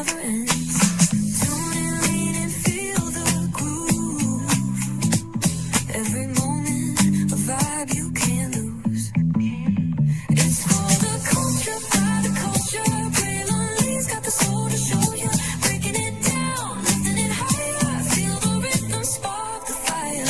never ends. Tune in, lean and feel the groove. Every moment, a vibe you can't lose. It's for the culture, by the culture. Braylon got the soul to show you. Breaking it down, lifting it higher. Feel the rhythm, spark the fire.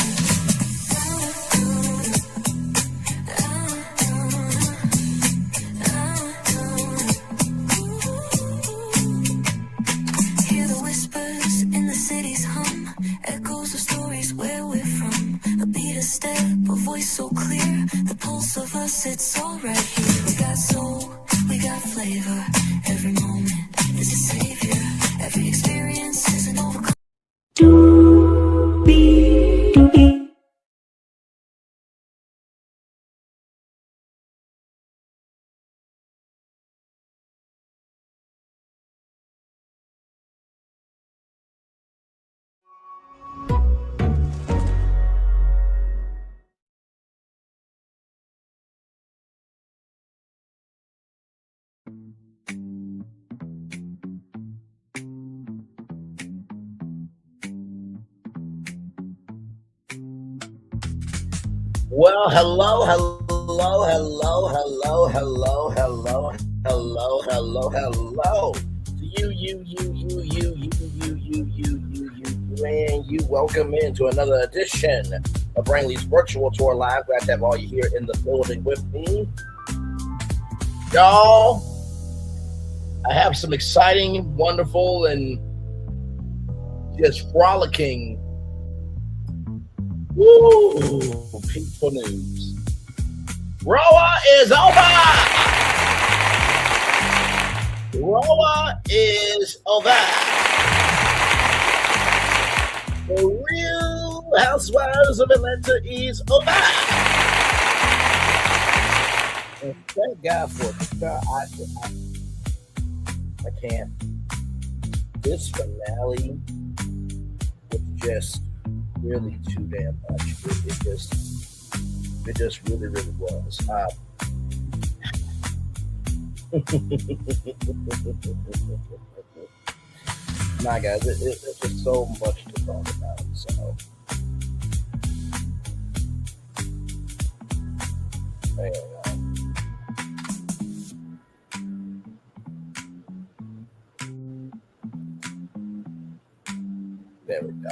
Hear the whispers in the city's hum. Echoes of stories where we're from. A beat, a step, a voice so clear. The pulse of us, it's all right here. We got soul, we got flavor. Every moment is a savior. Every experience is an overcome. Well, hello to you. Welcome into another edition of Brainley's Virtual Tour Live. Glad to have all you here in the building with me. Y'all, I have some exciting, wonderful, and just frolicking peaceful news. Roa is over! Roa is over! The real Housewives of Atlanta is over! And thank God for it. I can't. This finale was just really too damn much. It just really was. Nah, guys, there's just so much to talk about. So, there we go.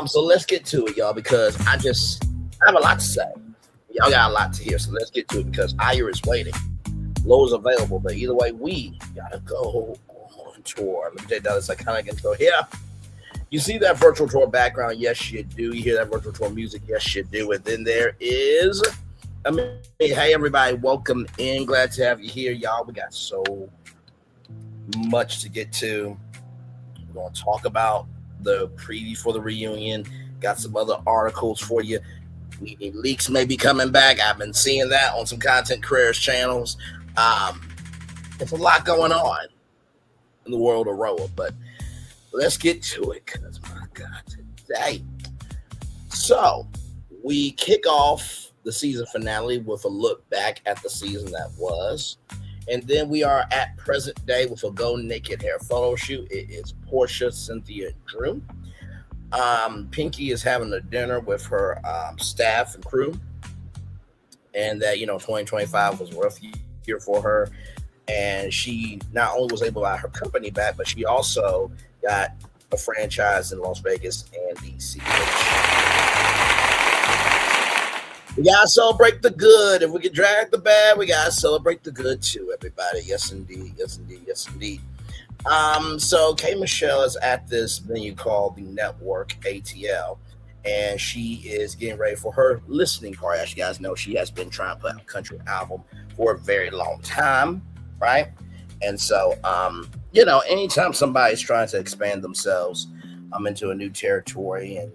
So let's get to it, y'all, because I have a lot to say. Y'all got a lot to hear, so let's get to it because Aya is waiting. Lowe's available, but either way, we gotta go on tour. Let me tell you that it's like kind of intro here. You see that virtual tour background? Yes, you do. You hear that virtual tour music? Yes, you do. And then there is, hey everybody, welcome in. Glad to have you here, y'all. We got so much to get to. We're gonna talk about the preview for the reunion. Got some other articles for you. Leaks may be coming back. I've been seeing that on some content creators channels. There's a lot going on in the world of Roa, but let's get to it because my God, today. So we kick off the season finale with a look back at the season that was. And then we are at present day with a Go Naked hair photo shoot. It is Porsha, Cynthia, and Drew. Pinky is having a dinner with her staff and crew. And that, 2025 was a rough year for her. And she not only was able to buy her company back, but she also got a franchise in Las Vegas and DC. We gotta celebrate the good. If we can drag the bad, we gotta celebrate the good too, everybody. Yes, indeed. Yes, indeed. Yes, indeed. So K. Michelle is at this venue called the Network ATL, and she is getting ready for her listening party. As you guys know, she has been trying to put out a country album for a very long time, right? And so, anytime somebody's trying to expand themselves into a new territory and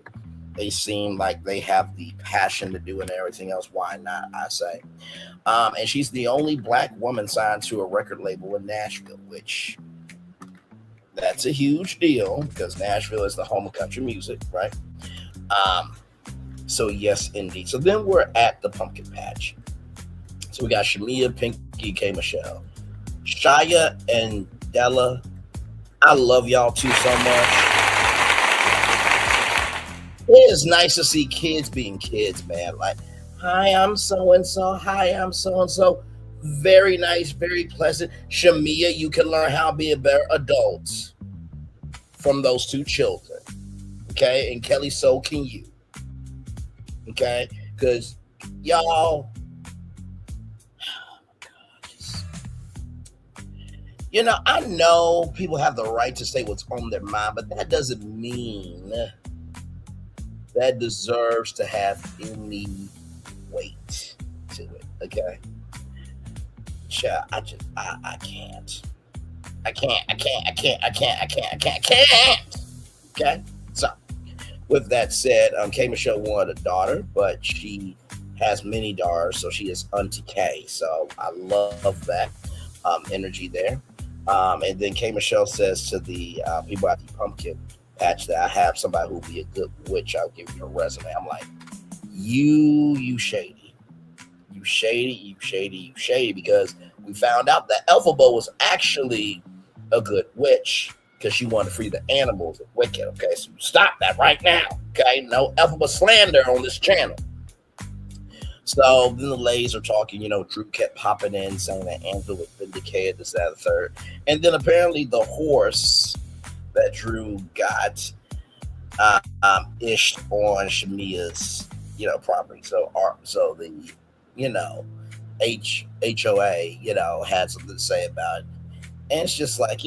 they seem like they have the passion to do it and everything else, why not, I say. And she's the only Black woman signed to a record label in Nashville, which that's a huge deal because Nashville is the home of country music, right? So yes, indeed. So then we're at the pumpkin patch. So we got Shamea, Pinky, K. Michelle, Shia, and Della. I love y'all too so much. It is nice to see kids being kids, man. Like, hi, I'm so and so. Hi, I'm so and so. Very nice, very pleasant. Shamea, you can learn how to be a better adult from those two children. Okay, and Kelly, so can you. Okay, because y'all, I know people have the right to say what's on their mind, but that doesn't mean that deserves to have any weight to it. Okay, child, I can't. I can't. Okay, so with that said, K Michelle wanted a daughter, but she has many daughters, so she is Auntie K. So I love that energy there. And then K Michelle says to the people at the pumpkin patch that I have somebody who'll be a good witch. I'll give you a resume. I'm like, you shady. You shady, because we found out that Elphaba was actually a good witch because she wanted to free the animals of Wicked. Okay, so stop that right now. Okay, no Elphaba slander on this channel. So then the ladies are talking, Drew kept popping in saying that Angela was vindicated, this, that, and the third. And then apparently the horse that Drew got ished on Shamea's, property. So the, HOA, had something to say about it. And it's just like,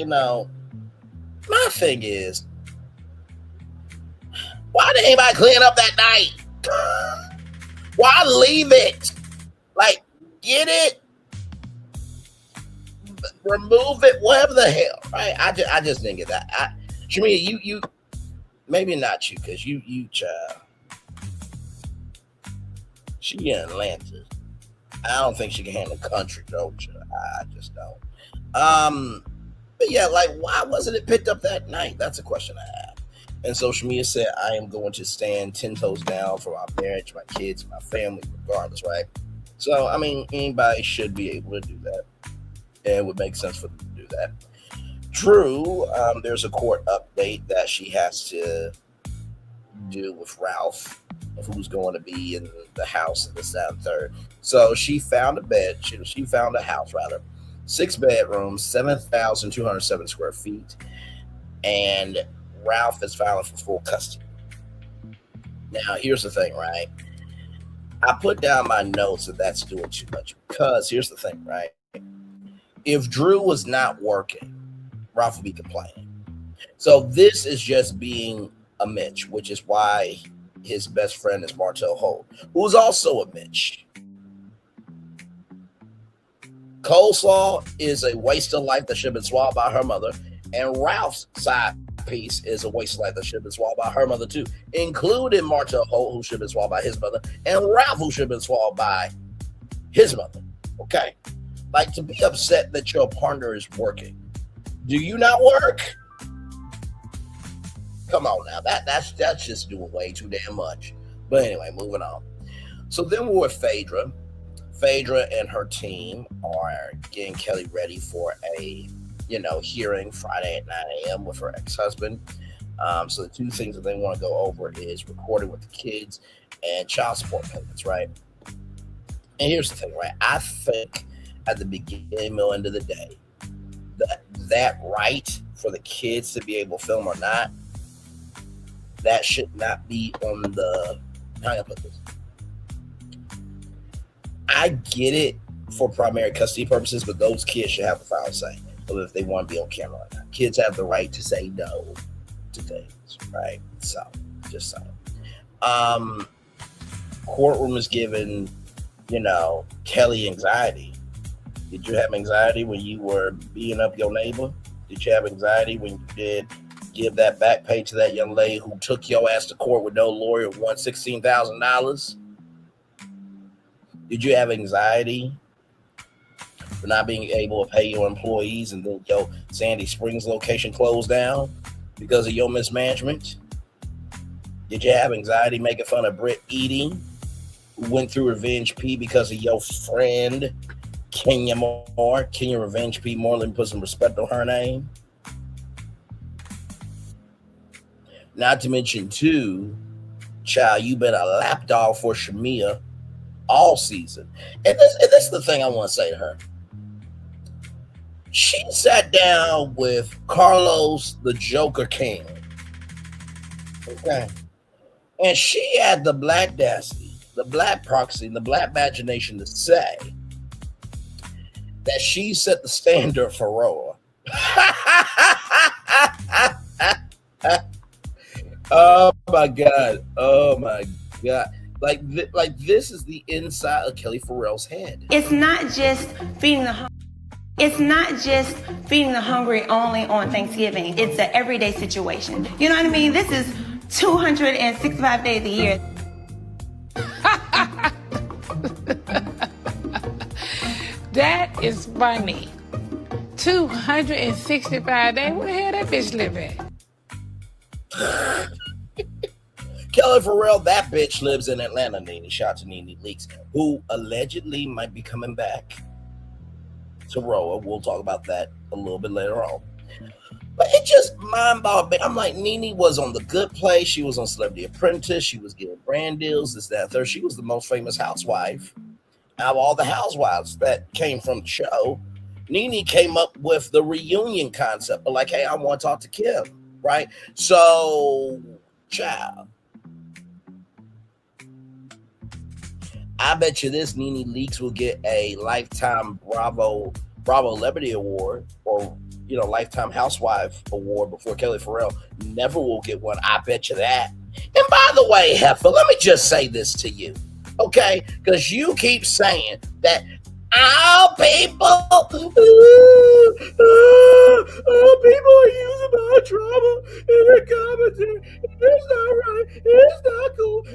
my thing is, why didn't anybody clean up that night? Why leave it? Like, get it, remove it, whatever the hell, right? I just didn't get that. Shamea, you, maybe not you, because you child. She in Atlanta. I don't think she can handle country, though. I just don't. But yeah, like, why wasn't it picked up that night? That's a question I have. And so Shamea said, I am going to stand 10 toes down for my marriage, my kids, my family, regardless, right? So, I mean, anybody should be able to do that. And it would make sense for them to do that. Drew, there's a court update that she has to do with Ralph, of who's going to be in the house in the second third. So she found a bed. She found a house, rather. 6 bedrooms, 7,207 square feet. And Ralph is filing for full custody. Now, here's the thing, right? I put down my notes that that's doing too much because here's the thing, right? If Drew was not working, Ralph would be complaining. So this is just being a Mitch, which is why his best friend is Martell Holt, who's also a Mitch. Coleslaw is a waste of life that should have been swallowed by her mother, and Ralph's side piece is a waste of life that should have been swallowed by her mother too, including Martell Holt, who should have been swallowed by his mother, and Ralph, who should have been swallowed by his mother. Okay? Like, to be upset that your partner is working. Do you not work? Come on now. That's just doing way too damn much. But anyway, moving on. So then we're with Phaedra. Phaedra and her team are getting Kelly ready for a, hearing Friday at 9 a.m. with her ex-husband. So the two things that they want to go over is recording with the kids and child support payments, right? And here's the thing, right? I think at the beginning, middle, end of the day, that right for the kids to be able to film or not, that should not be on the, how do I put this? I get it for primary custody purposes, but those kids should have the final say of if they want to be on camera or not. Kids have the right to say no to things, right? So, just saying. Courtroom is giving, Kelly anxiety. Did you have anxiety when you were beating up your neighbor? Did you have anxiety when you did give that back pay to that young lady who took your ass to court with no lawyer and won $16,000? Did you have anxiety for not being able to pay your employees and then your Sandy Springs location closed down because of your mismanagement? Did you have anxiety making fun of Britt Eating, who went through Revenge P because of your friend Kenya Moore? Kenya Revenge P more, let me put some respect on her name. Not to mention, too, child, you've been a lapdog for Shamea all season. And this is the thing I want to say to her. She sat down with Carlos the Joker King. Okay. And she had the black dastardly, the black proxy, and the black imagination to say that she set the standard for Roa. Oh my God. Oh my God. Like this is the inside of Kelly Farrell's head. It's not just feeding the hungry only on Thanksgiving. It's an everyday situation. You know what I mean? This is 265 days a year. That is funny. 265 days? Where the hell that bitch live at? Kelly Farrell, that bitch lives in Atlanta, Nene. Shout out to Nene Leakes, who allegedly might be coming back to Roa. We'll talk about that a little bit later on. But it just mind-boggling. I'm like, Nene was on The Good Place. She was on Celebrity Apprentice. She was getting brand deals, this, that, third. She was the most famous housewife out of all the housewives that came from the show. Nene came up with the reunion concept. But like, hey, I want to talk to Kim, right? So, child, I bet you this Nene Leakes will get a lifetime Bravo Celebrity Award, or lifetime housewife award before Kelly Farrell never will get one. I bet you that. And by the way, Heifer, let me just say this to you, okay? Because you keep saying that our people, people are using my trauma in their commentary. It's not right. It's not cool.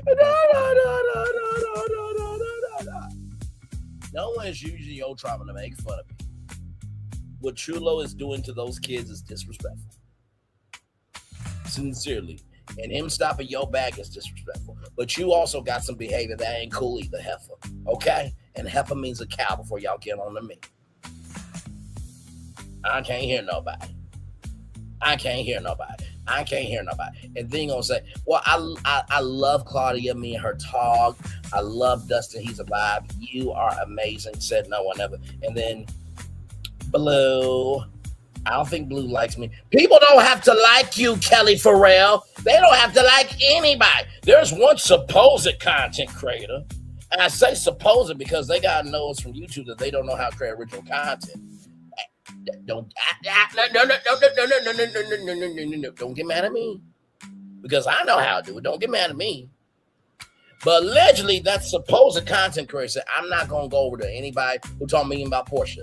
No one is using your trauma to make fun of me. What Chulo is doing to those kids is disrespectful. Sincerely. And him stopping your bag is disrespectful. But you also got some behavior that ain't cool either, Heifer. Okay? And Heifer means a cow before y'all get on to me. I can't hear nobody. And then you gonna say, well, I love Claudia, me and her talk. I love Dustin, he's a vibe. You are amazing, said no one ever. And then Blue, I don't think Blue likes me. People don't have to like you, Kelly Farrell. They don't have to like anybody. There's one supposed content creator, and I say supposed because they gotta know it's from YouTube that they don't know how to create original content. Don't get mad at me, because I know how to do it. Don't get mad at me. But allegedly, that supposed content creator said, I'm not gonna go over to anybody who told me about Porsha.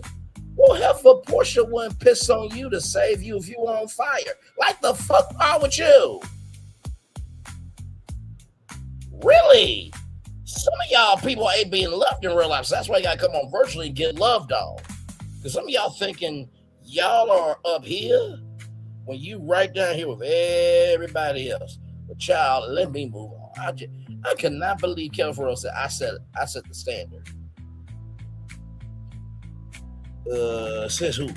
Well, Heifer, Porsha wouldn't piss on you to save you if you were on fire. Like the fuck wrong with you? Really? Some of y'all people ain't being loved in real life, so that's why you gotta come on virtually and get loved on. Because some of y'all thinking y'all are up here when you right down here with everybody else. But child, let me move on. I cannot believe Kelly Farrell said I set the standard. Says who?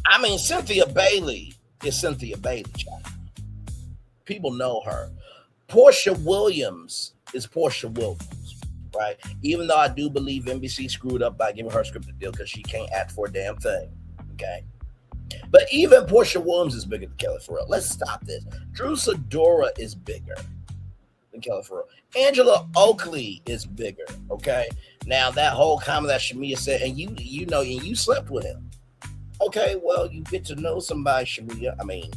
I mean, Cynthia Bailey is Cynthia Bailey, child. People know her. Porsha Williams is Porsha Williams, right? Even though I do believe NBC screwed up by giving her a scripted deal because she can't act for a damn thing, okay? But even Porsha Williams is bigger than Kelly Farrell. Let's stop this. Drew Sidora is bigger than Kelly Farrell. Angela Oakley is bigger, okay? Now, that whole comment that Shamea said, and you slept with him. Okay, well, you get to know somebody, Shamea. I mean,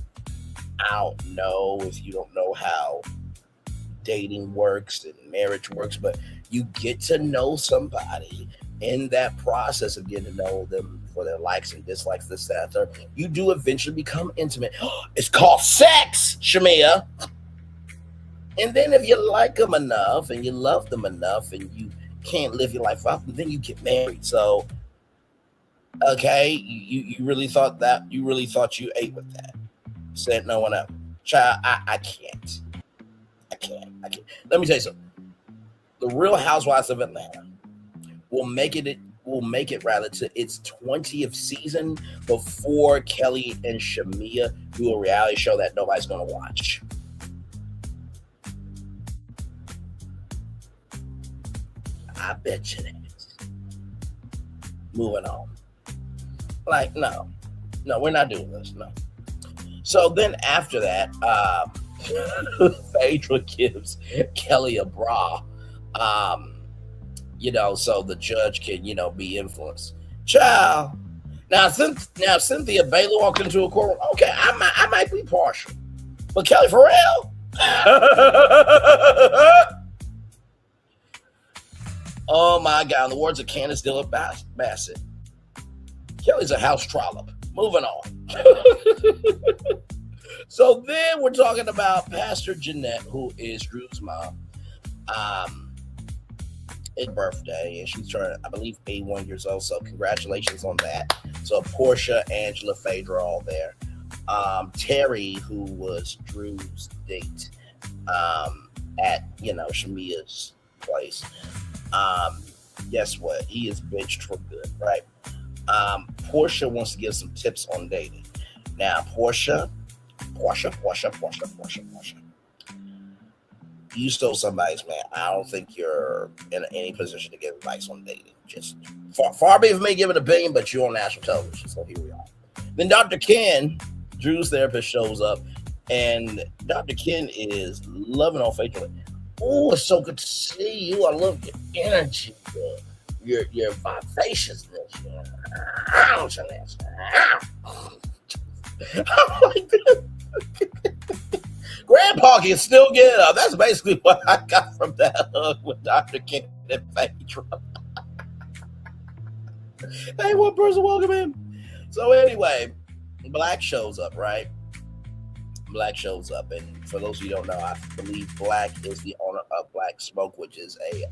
I don't know if you don't know how dating works and marriage works, but you get to know somebody in that process of getting to know them for their likes and dislikes, this, that, third. You do eventually become intimate. It's called sex, Shamea. And then if you like them enough and you love them enough and you can't live your life out, then you get married. So, okay, you really thought you ate with that. Said no one else. Child, I can't. Let me tell you something. The Real Housewives of Atlanta will make will make it rather to its 20th season before Kelli and Shamea do a reality show that nobody's going to watch. I bet you that. Moving on. Like, no, we're not doing this. No. So then after that, Phaedra gives Kelli a bra, so the judge can, be influenced. Child. Now Cynthia Bailey walked into a courtroom. Okay, I might be partial, but Kelli for real? Oh my God! In the words of Candace Dillard Bassett, Kelli's a house trollop. Moving on. So then we're talking about Pastor Jeanette, who is Drew's mom. It's birthday, and she's turning, I believe, 81 years old. So congratulations on that. So Porsha, Angela, Phaedra, all there. Terry, who was Drew's date, at Shamea's place. Guess what? He is benched for good, right? Porsha wants to give some tips on dating. Now, Porsha. You stole somebody's man. I don't think you're in any position to give advice on dating. Just far be it from me giving an opinion, but you're on national television, so here we are. Then Dr. Ken, Drew's therapist, shows up, and Dr. Ken is loving on Phaedra. Oh, it's so good to see you. I love your energy, your vivaciousness. I'm like, Grandpa can still get up. That's basically what I got from that hug with Dr. Ken and Phaedra. Hey, one person welcome him. So anyway, Black shows up, right? Black shows up, and for those of you who don't know, I believe Black is the owner of Black Smoke, which is a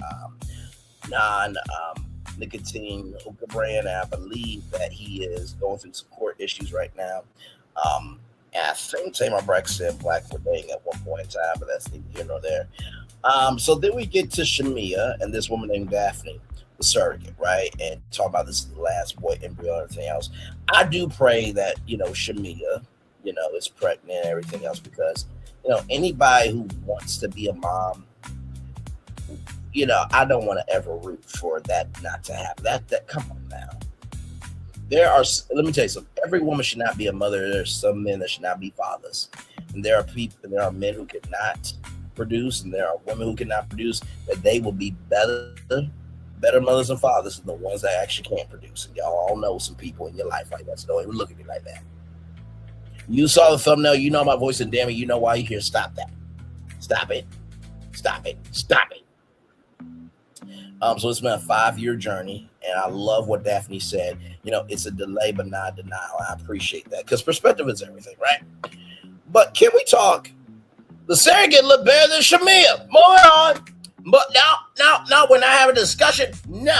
non-nicotine hookah brand. And I believe that he is going through some court issues right now. And I think Tamar Braxton and Black were dating at one point in time, but that's neither here nor there. So then we get to Shamea and this woman named Daphne, the surrogate, right? And talk about this last boy embryo and everything else. I do pray that, Shamea, is pregnant and everything else, because, anybody who wants to be a mom, I don't want to ever root for that not to happen. That come on now. Let me tell you something. Every woman should not be a mother. There's some men that should not be fathers. And there are men who cannot produce, and there are women who cannot produce, but they will be better mothers and fathers than the ones that actually can't produce. And y'all all know some people in your life like that, so don't even look at me like that. You saw the thumbnail, you know my voice, and damn it, you know why you're here. Stop that. Stop it. Stop it. Stop it. So it's been a 5-year journey, and I love what Daphne said. It's a delay, but not a denial. I appreciate that, because perspective is everything, right? But can we talk? The surrogate look better than Shamea. Moving on. But now, we're not having a discussion. No.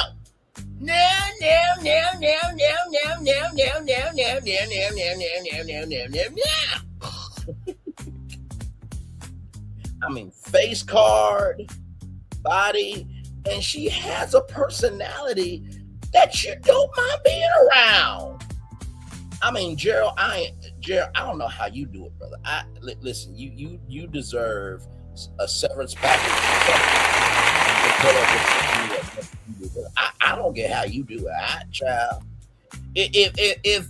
I mean, face card, body, and she has a personality that you don't mind being around. I mean, Gerald, I don't know how you do it, brother. Listen, you deserve a severance package. I don't get how you do it, child. If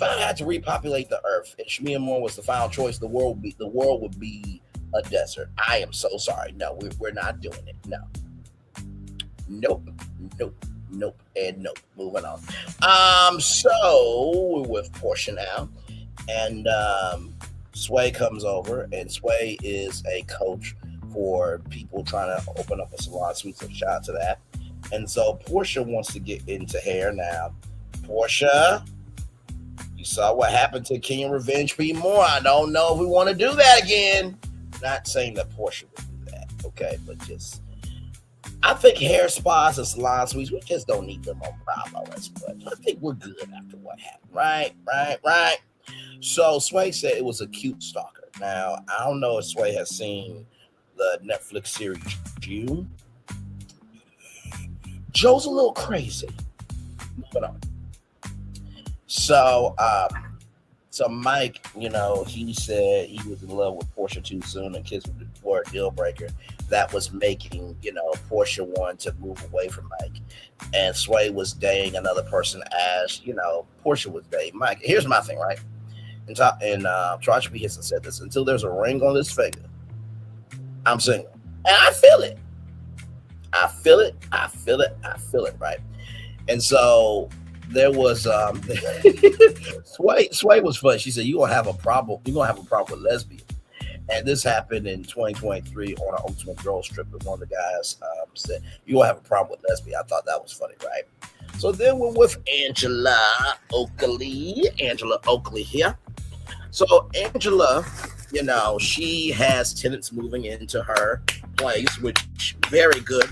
I had to repopulate the earth and Shamea Moore was the final choice, the world would be a desert. I am so sorry. No, we're not doing it. No. Nope, and nope. Moving on. So we're with Porsha now, and Sway comes over, and Sway is a coach for people trying to open up a salon. Sweet, so shout out to that. And so Porsha wants to get into hair now. Porsha, you saw what happened to King Revenge P. Moore. I don't know if we want to do that again. Not saying that Porsha would do that, okay, but just I think hair spas and salon suites, we just don't need them on Bravo. I think we're good after what happened. Right. So Sway said it was a cute stalker. Now, I don't know if Sway has seen the Netflix series June, Joe's a little crazy. Moving on. So, so Mike, he said he was in love with Porsha too soon, and kids were a deal breaker. That was making, Porsha want to move away from Mike. And Sway was dating another person as, Porsha was dating Mike. Here's my thing, right? And Taraji P. Henson said this: until there's a ring on this finger, I'm single. And I feel it. I feel it. I feel it. I feel it, right? And so there was Sway was funny. She said, you're gonna have a problem with lesbians. And this happened in 2023 on an Ultimate Girls trip, and one of the guys said, you're gonna have a problem with lesbians. I thought that was funny, right? So then we're with Angela Oakley here. So Angela, she has tenants moving into her place, which very good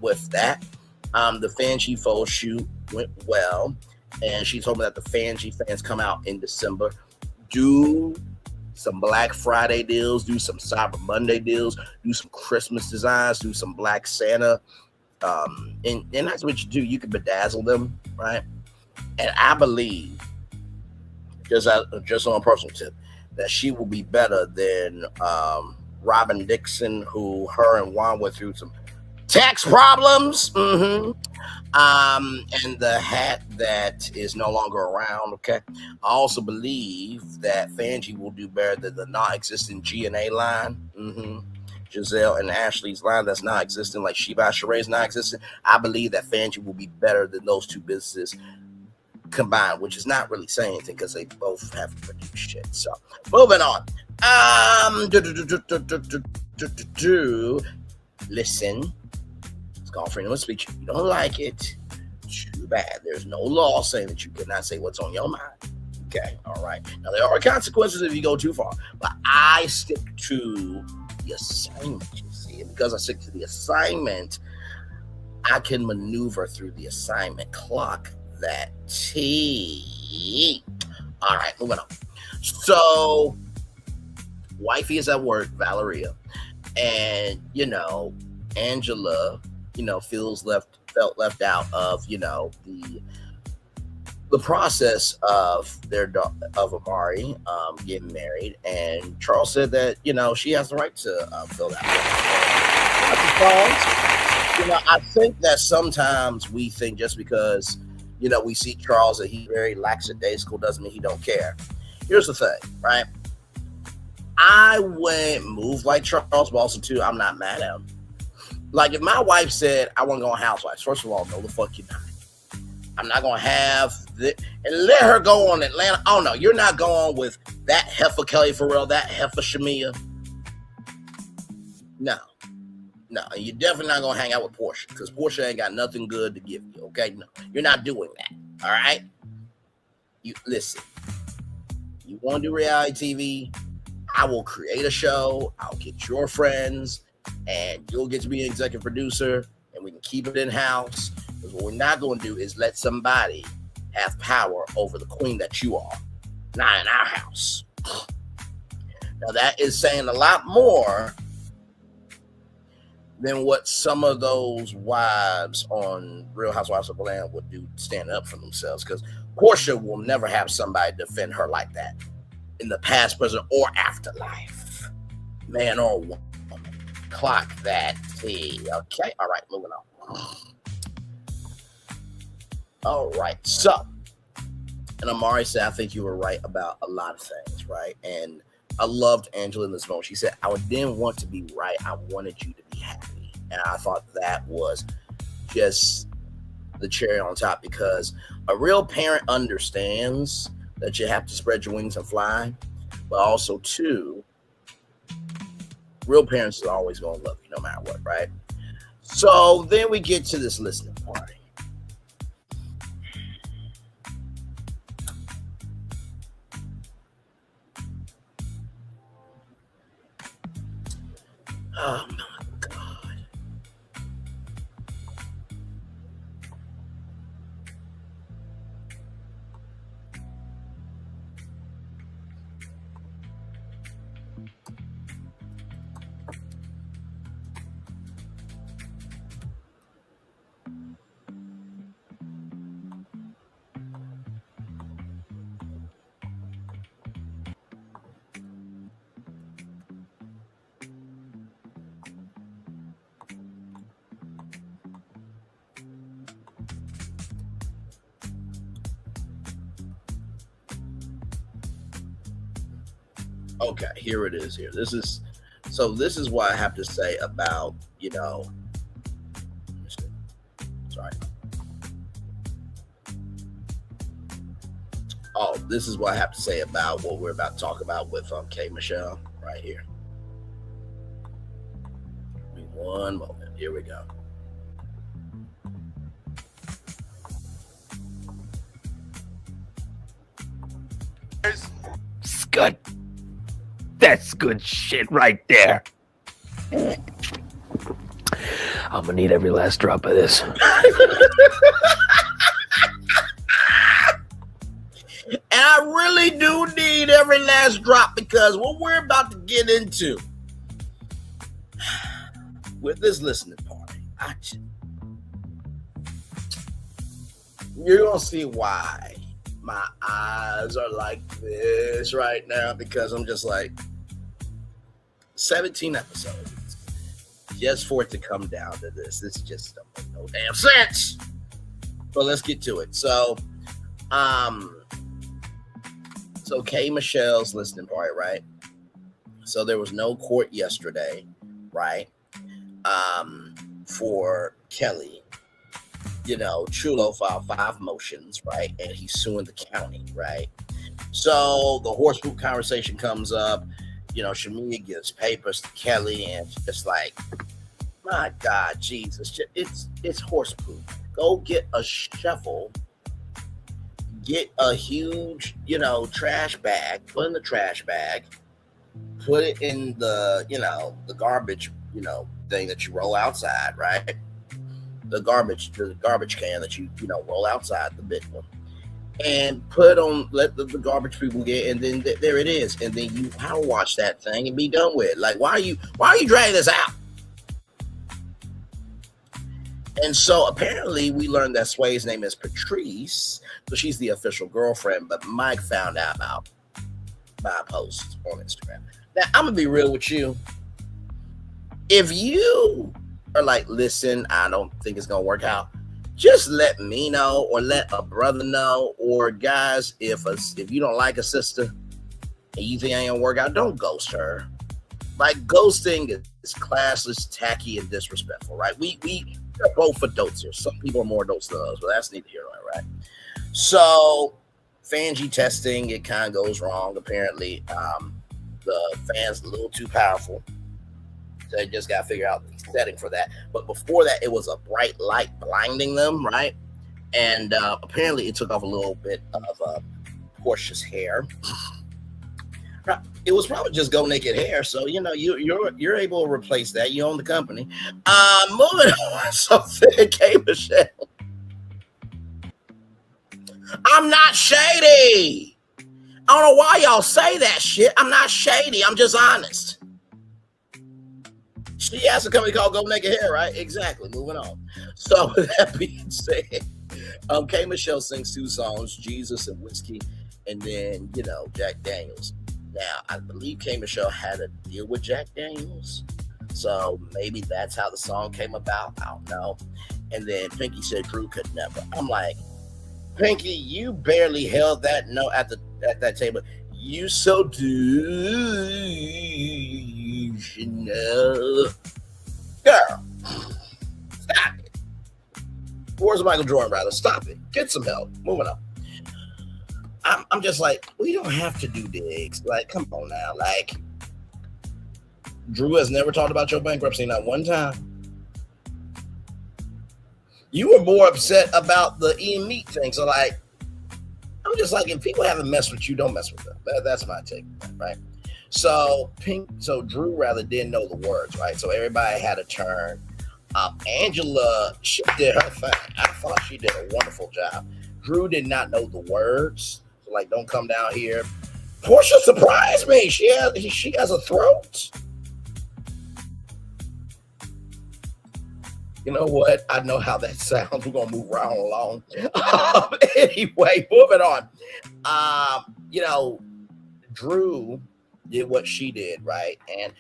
with that. The Fangie photo shoot went well, and she told me that the Fangie fans come out in December, do some Black Friday deals, do some Cyber Monday deals, do some Christmas designs, do some Black Santa, and that's what you do. You can bedazzle them, right? And I believe, just on a personal tip, that she will be better than Robin Dixon, who her and Juan went through some tax problems. And the hat that is no longer around. Okay. I also believe that Fangie will do better than the non-existent G&A line. Giselle and Ashley's line that's non-existent, like Sheba Sheree's non-existent. I believe that Fangie will be better than those two businesses combined, which is not really saying anything because they both have produced shit. So moving on. Listen, it's called freedom of speech. If you don't like it, too bad. There's no law saying that you cannot say what's on your mind. Okay, all right. Now there are consequences if you go too far, but I stick to the assignment. You see, and because I stick to the assignment, I can maneuver through the assignment. Clock that T. All right, moving on. So, wifey is at work, Valeria, and Angela, felt left out of the process of of Amari getting married, and Charles said that she has the right to fill that. I think that sometimes we think just because we see Charles that he's very lackadaisical doesn't mean he don't care. Here's the thing, right? I wouldn't move like Charles, but also too, I'm not mad at him. Like if my wife said I want to go on Housewives, first of all, no the fuck you're not. I'm not gonna have and let her go on Atlanta. Oh no, you're not going with that heifer Kelly for real, that heifer Shamea. No, you're definitely not gonna hang out with Porsha because Porsha ain't got nothing good to give you. Okay, no, you're not doing that. All right, you listen. You want to do reality TV? I will create a show. I'll get your friends, and you'll get to be an executive producer, and we can keep it in house. Because what we're not going to do is let somebody have power over the queen that you are, not in our house. Now that is saying a lot more than what some of those wives on Real Housewives of Atlanta would do, stand up for themselves. Because Porsha will never have somebody defend her like that in the past, present, or afterlife, man or woman. Clock that T. Okay, all right, moving on. All right, so, and Amari said, I think you were right about a lot of things, right? And I loved Angela in this moment. She said, I didn't want to be right. I wanted you to be happy. And I thought that was just the cherry on top, because a real parent understands that you have to spread your wings and fly, but also too, real parents are always going to love you no matter what, right? So then we get to this listening party. Oh my God. Okay, here it is. Here, this is what I have to say about Sorry. Oh, this is what I have to say about what we're about to talk about with K Michelle right here. Give me one moment. Here we go. It's good. That's good shit right there. I'm gonna need every last drop of this. And I really do need every last drop, because what we're about to get into with this listening party, you're gonna see why my eyes are like this right now, because I'm just like 17 episodes just for it to come down to this. This just don't make no damn sense. But let's get to it. So K Michelle's listening party, right? So there was no court yesterday, right? For Kelli. Chulo filed 5 motions, right? And he's suing the county, right? So the horse poop conversation comes up. Shamea gives papers to Kelli, and she's just like, my God, Jesus, it's horse poop. Go get a shovel, get a huge, trash bag, put in the trash bag, put it in the, the garbage, thing that you roll outside, right? The garbage can that you roll outside, the big one, and let the garbage people get, and then there it is, and then you power wash that thing and be done with it. Like, why are you dragging this out? And so apparently we learned that Sway's name is Patrice, so she's the official girlfriend. But Mike found out about my post on Instagram. Now I'm gonna be real with you. If you are like, listen, I don't think it's gonna work out, just let me know, or let a brother know, or guys, if you don't like a sister and you think it ain't gonna work out, don't ghost her. Like, ghosting is classless, tacky, and disrespectful, right? We're both adults here. Some people are more adults than others, but that's neither here nor there, right? So, Fangy testing, it kind of goes wrong. Apparently, the fan's a little too powerful. So they just got to figure out the setting for that. But before that, it was a bright light blinding them, right? And apparently, it took off a little bit of Porsha's hair. It was probably just go naked hair, so you're able to replace that. You own the company. Moving on, so K Michelle. I'm not shady. I don't know why y'all say that shit. I'm not shady. I'm just honest. She has a company called Go Naked Hair, right? Exactly. Moving on. So with that being said, K Michelle sings 2 songs, Jesus and Whiskey, and then Jack Daniels. Now, I believe K Michelle had a deal with Jack Daniels, so maybe that's how the song came about. I don't know. And then Pinky said Drew could never. I'm like, Pinky, you barely held that note at that table. You so delusional, girl. Stop it. Where's Michael Jordan, rather? Stop it. Get some help. Moving on. I'm just like, we don't have to do digs. Like, come on now. Like, Drew has never talked about your bankruptcy, not one time. You were more upset about the Ian Meat thing. So, like, I'm just like, if people haven't messed with you, don't mess with them. That's my take, right? So Drew rather didn't know the words, right? So everybody had a turn. Angela, she did her thing. I thought she did a wonderful job. Drew did not know the words. So, like, don't come down here. Porsha surprised me. She has a throat. You know what? I know how that sounds. We're going to move right along. Anyway, moving on. Drew did what she did, right? And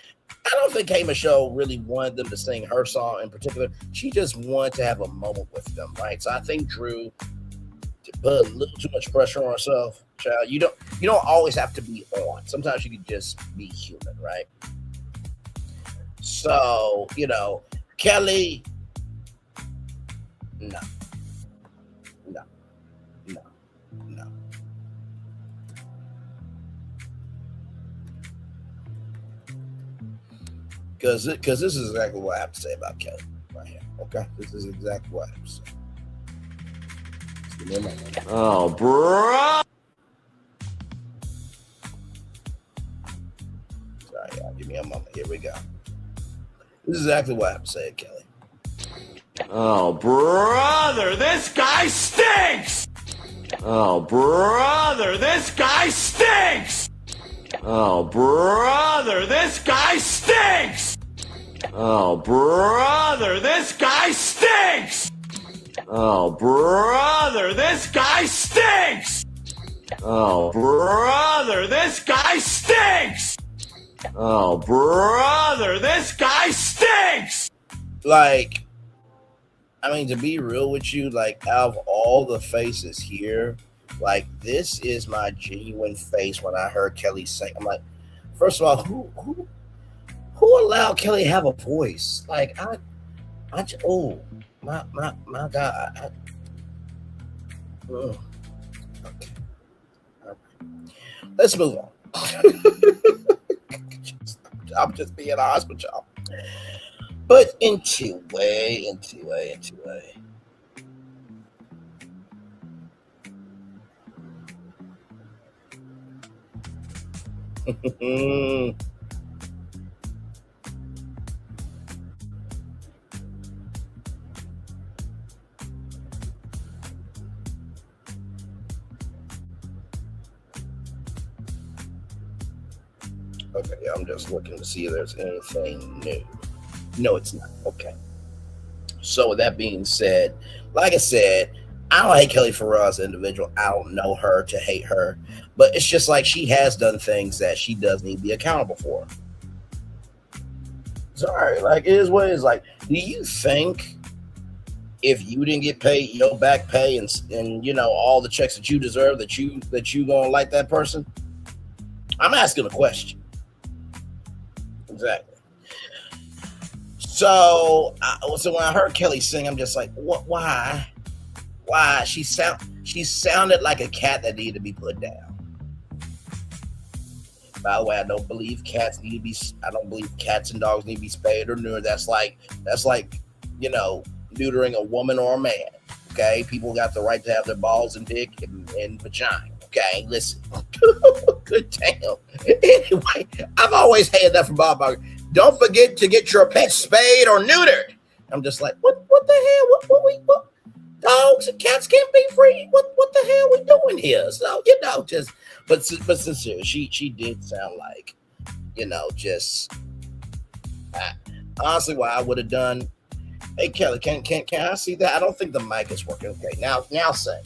I don't think K Michelle really wanted them to sing her song in particular. She just wanted to have a moment with them, right? So I think Drew put a little too much pressure on herself, child. You don't always have to be on. Sometimes you can just be human, right? So, Kelli, no. Because this is exactly what I have to say about Kelli right here. Okay, this is exactly what I have to say. Oh, bro. Sorry, y'all. Give me a moment. Here we go. This is exactly what I have to say, Kelli. Oh, brother, this guy stinks! Oh, brother, this guy stinks! Oh, brother, this guy stinks! Oh, brother, this guy stinks! Oh, brother, this guy stinks! Oh, brother, this guy stinks! Oh, brother, this guy stinks! Like, I mean, to be real with you, like, out of all the faces here, like, this is my genuine face when I heard Kelli sing. I'm like, first of all, who allowed Kelli to have a voice? Like, oh my God. Okay. All right. Let's move on. I'm just being honest with y'all. But anyway. Okay, yeah, I'm just looking to see if there's anything new. No, it's not. Okay. So with that being said, like I said, I don't hate Kelli Farrell as an individual. I don't know her to hate her. But it's just like she has done things that she does need to be accountable for. Sorry, like it is what it is. Like, do you think if you didn't get paid your back pay and all the checks that you deserve that you gonna like that person? I'm asking a question. Exactly. So when I heard Kelli sing, I'm just like, what? Why? She sounded like a cat that needed to be put down. By the way, I don't believe cats and dogs need to be spayed or neutered. That's like neutering a woman or a man. Okay, people got the right to have their balls and dick and vagina. Okay, listen. Good damn. Anyway, I've always hated that from Bob Barker. Don't forget to get your pet spayed or neutered. I'm just like, what the hell? What dogs and cats can't be free? What the hell we doing here? So but sincerely, she did sound like, honestly, what I would have done. Hey Kelli, can I see that? I don't think the mic is working. Okay, now say.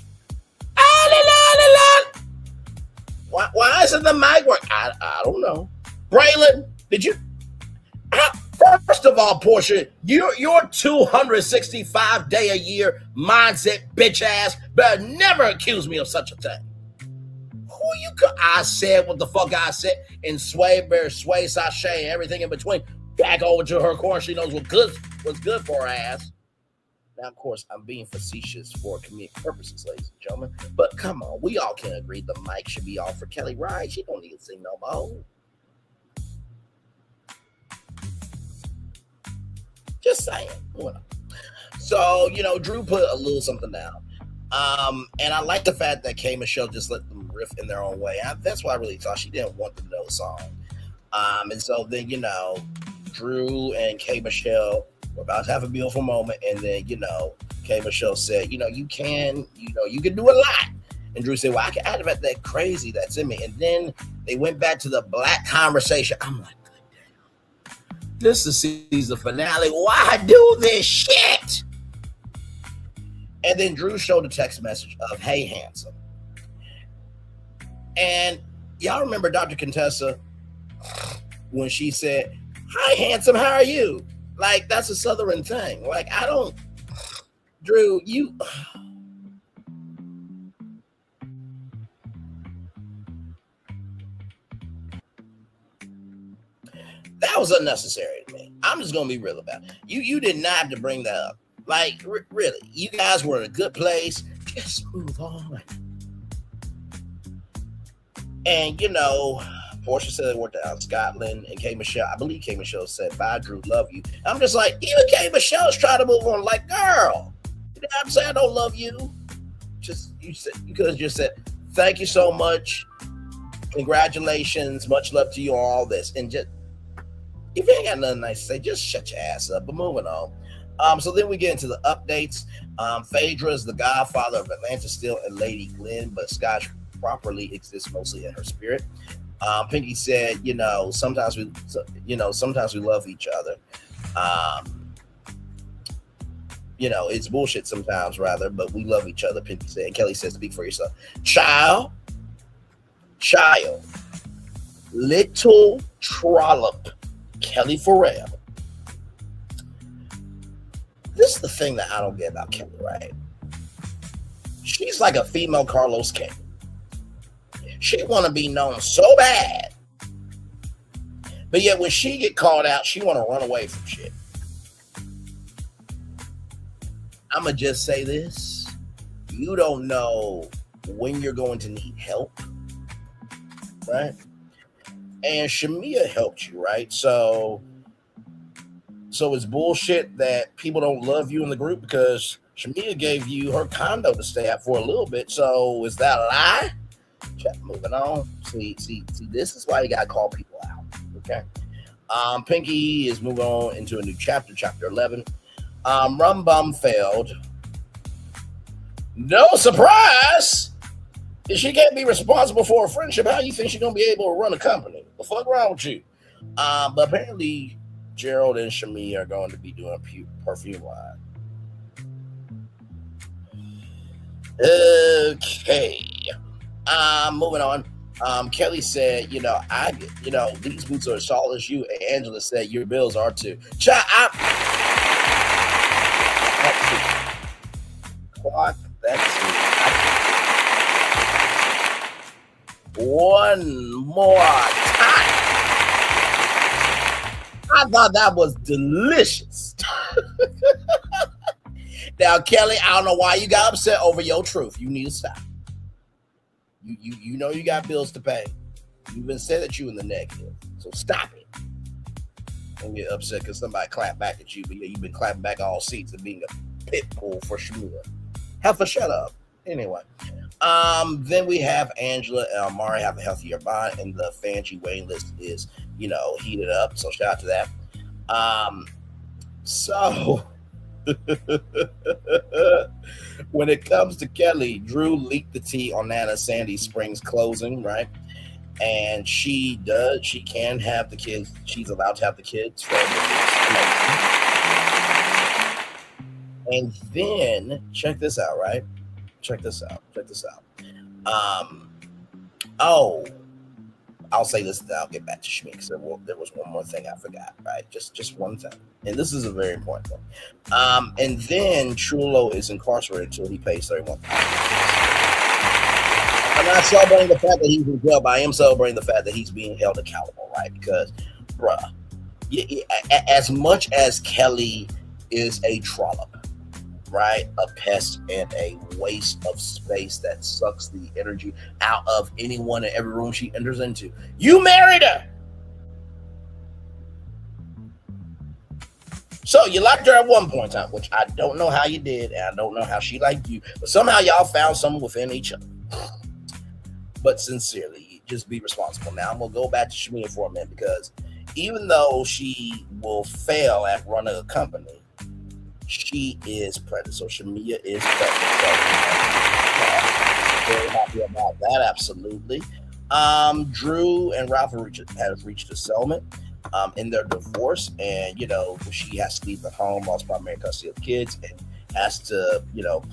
Why isn't the mic working? I don't know. Braylon, did you? First of all, Porsha, your 265-day-a-year mindset, bitch ass, better never accuse me of such a thing. I said what the fuck I said, and sway, sashay, and everything in between. Back over to her corner. She knows what's good for her ass. Now, of course, I'm being facetious for comedic purposes, ladies and gentlemen. But come on, we all can agree the mic should be off for Kelli, right? She don't need to sing no more. Just saying. So, Drew put a little something down. And I like the fact that K. Michelle just let them riff in their own way. That's why I really thought she didn't want them to know the song. And so then, Drew and K. Michelle were about to have a beautiful moment. And then, K. Michelle said, you can do a lot. And Drew said, well, I can add about that crazy that's in me. And then they went back to the black conversation. I'm like, this is season finale. Why do this shit? And then Drew showed a text message of, hey, handsome. And y'all remember Dr. Contessa when she said, hi, handsome, how are you? Like, that's a Southern thing. Like, Drew, was unnecessary to me. I'm just gonna be real about it. You did not have to bring that up. Like, really, you guys were in a good place. Just move on. And Porsha said they worked out in Scotland, and K Michelle, I believe K Michelle said, "Bye, Drew, love you." I'm just like, even K Michelle's trying to move on. Like, girl, you know what I'm saying? I don't love you. You could have just said, "Thank you so much. Congratulations. Much love to you on all this." And just, if you ain't got nothing nice to say, just shut your ass up. But moving on. So then we get into the updates. Phaedra is the godfather of Atlanta still and Lady Glenn, but Scotch properly exists mostly in her spirit. Pinky said, sometimes we love each other. It's bullshit sometimes, rather, but we love each other. Pinky said. And Kelly said, "Speak for yourself, child, little trollop, Kelly Farrell." This is the thing that I don't get about Kelly, right? She's like a female Carlos King. She want to be known so bad, but yet when she get called out, she want to run away from shit. I'm going to just say this. You don't know when you're going to need help, right? And Shamea helped you, right? So it's bullshit that people don't love you in the group because Shamea gave you her condo to stay at for a little bit. So is that a lie? Moving on. See, this is why you gotta call people out. Okay. Pinky is moving on into a new chapter 11. Rum Bum failed. No surprise. If she can't be responsible for a friendship, how you think she's gonna be able to run a company? The fuck wrong with you? But apparently Gerald and Shamea are going to be doing a perfume line. Okay. Moving on. Kelly said, these boots are as tall as you. And Angela said, your bills are too. Clock one more time. I thought that was delicious. Now, Kelly, I don't know why you got upset over your truth. You need to stop. You know you got bills to pay. You've been said that you in the negative. So stop it. Don't get upset because somebody clapped back at you. But yeah, you've been clapping back all seats and being a pit bull for Shamea. Heifer, shut up. Anyway. Then we have Angela and Amari have a healthier bond, and the Fanchi waiting list is, heated up. So shout out to that. So when it comes to Kelly, Drew leaked the tea on Nana Sandy Springs closing, right? And she can have the kids. She's allowed to have the kids. And then check this out, right? Check this out. I'll say this, then I'll get back to Shmi because there was one more thing I forgot, right? Just one thing. And this is a very important thing. And then Chulo is incarcerated until he pays $31,000. I'm not celebrating the fact that he's in jail, but I am celebrating the fact that he's being held accountable, right? Because, as much as Kelly is a trollop, right? A pest and a waste of space that sucks the energy out of anyone in every room she enters into. You married her. So you liked her at one point in time, which I don't know how you did, and I don't know how she liked you, but somehow y'all found someone within each other. But sincerely, just be responsible. Now I'm going to go back to Shamea for a minute because even though she will fail at running a company, she is pregnant. So Shamea is pregnant. So, very happy about that. Absolutely. Drew and Ralph have reached a settlement in their divorce, and she has to leave the home, lost primary custody of the kids, and has to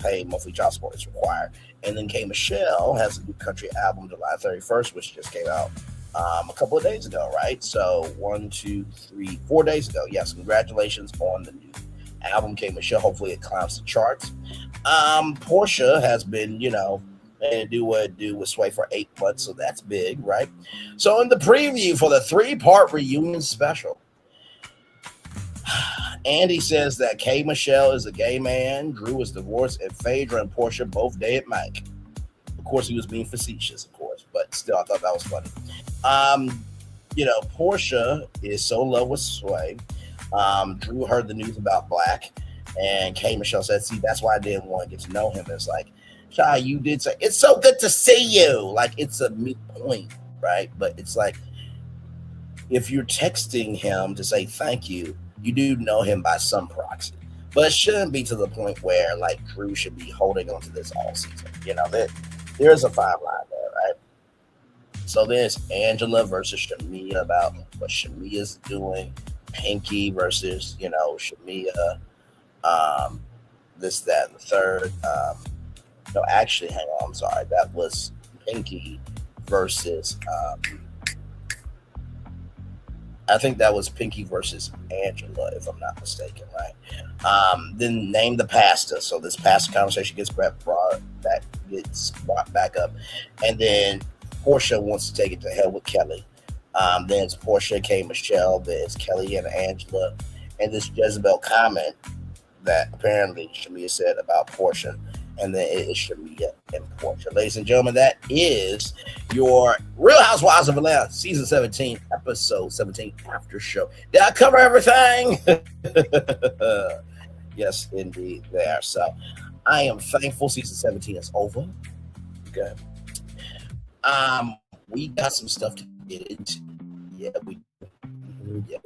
pay monthly child support is required. And then K Michelle has a new country album July 31st, which just came out a couple of days ago, right? So 4 days ago. Yes, congratulations on the new album, K Michelle. Hopefully it climbs the charts. Porsha has been, and do what it do with Sway for 8 months, so that's big, right? So in the preview for the 3-part reunion special, Andy says that K. Michelle is a gay man, Drew is divorced, and Phaedra and Porsha both dated Mike. Of course, he was being facetious, of course, but still, I thought that was funny. Porsha is so in love with Sway. Drew heard the news about Black, and K. Michelle said, see, that's why I didn't want to get to know him. It's like, Shy, you did say, it's so good to see you. Like, it's a mute point, right? But it's like, if you're texting him to say thank you, you do know him by some proxy. But it shouldn't be to the point where, like, Drew should be holding on to this all season. There's a fine line there, right? So there's Angela versus Shamea about what Shamea's doing. Pinky versus, Shamea. This, that, and the third. No, actually, hang on. I'm sorry. That was Pinky versus... I think that was Pinky versus Angela, if I'm not mistaken, right? Then name the pastor. So this pastor conversation gets brought back up. And then Porsha wants to take it to hell with Kelli. Then it's Porsha, K. Michelle. Then it's Kelli and Angela. And this Jezebel comment that apparently Shamea said about Porsha. And then it is Shamea and Porsha. Ladies and gentlemen, that is your Real Housewives of Atlanta, season 17, episode 17 after show. Did I cover everything? Yes, indeed, there. So I am thankful season 17 is over. Okay. We got some stuff to get into. Yeah, we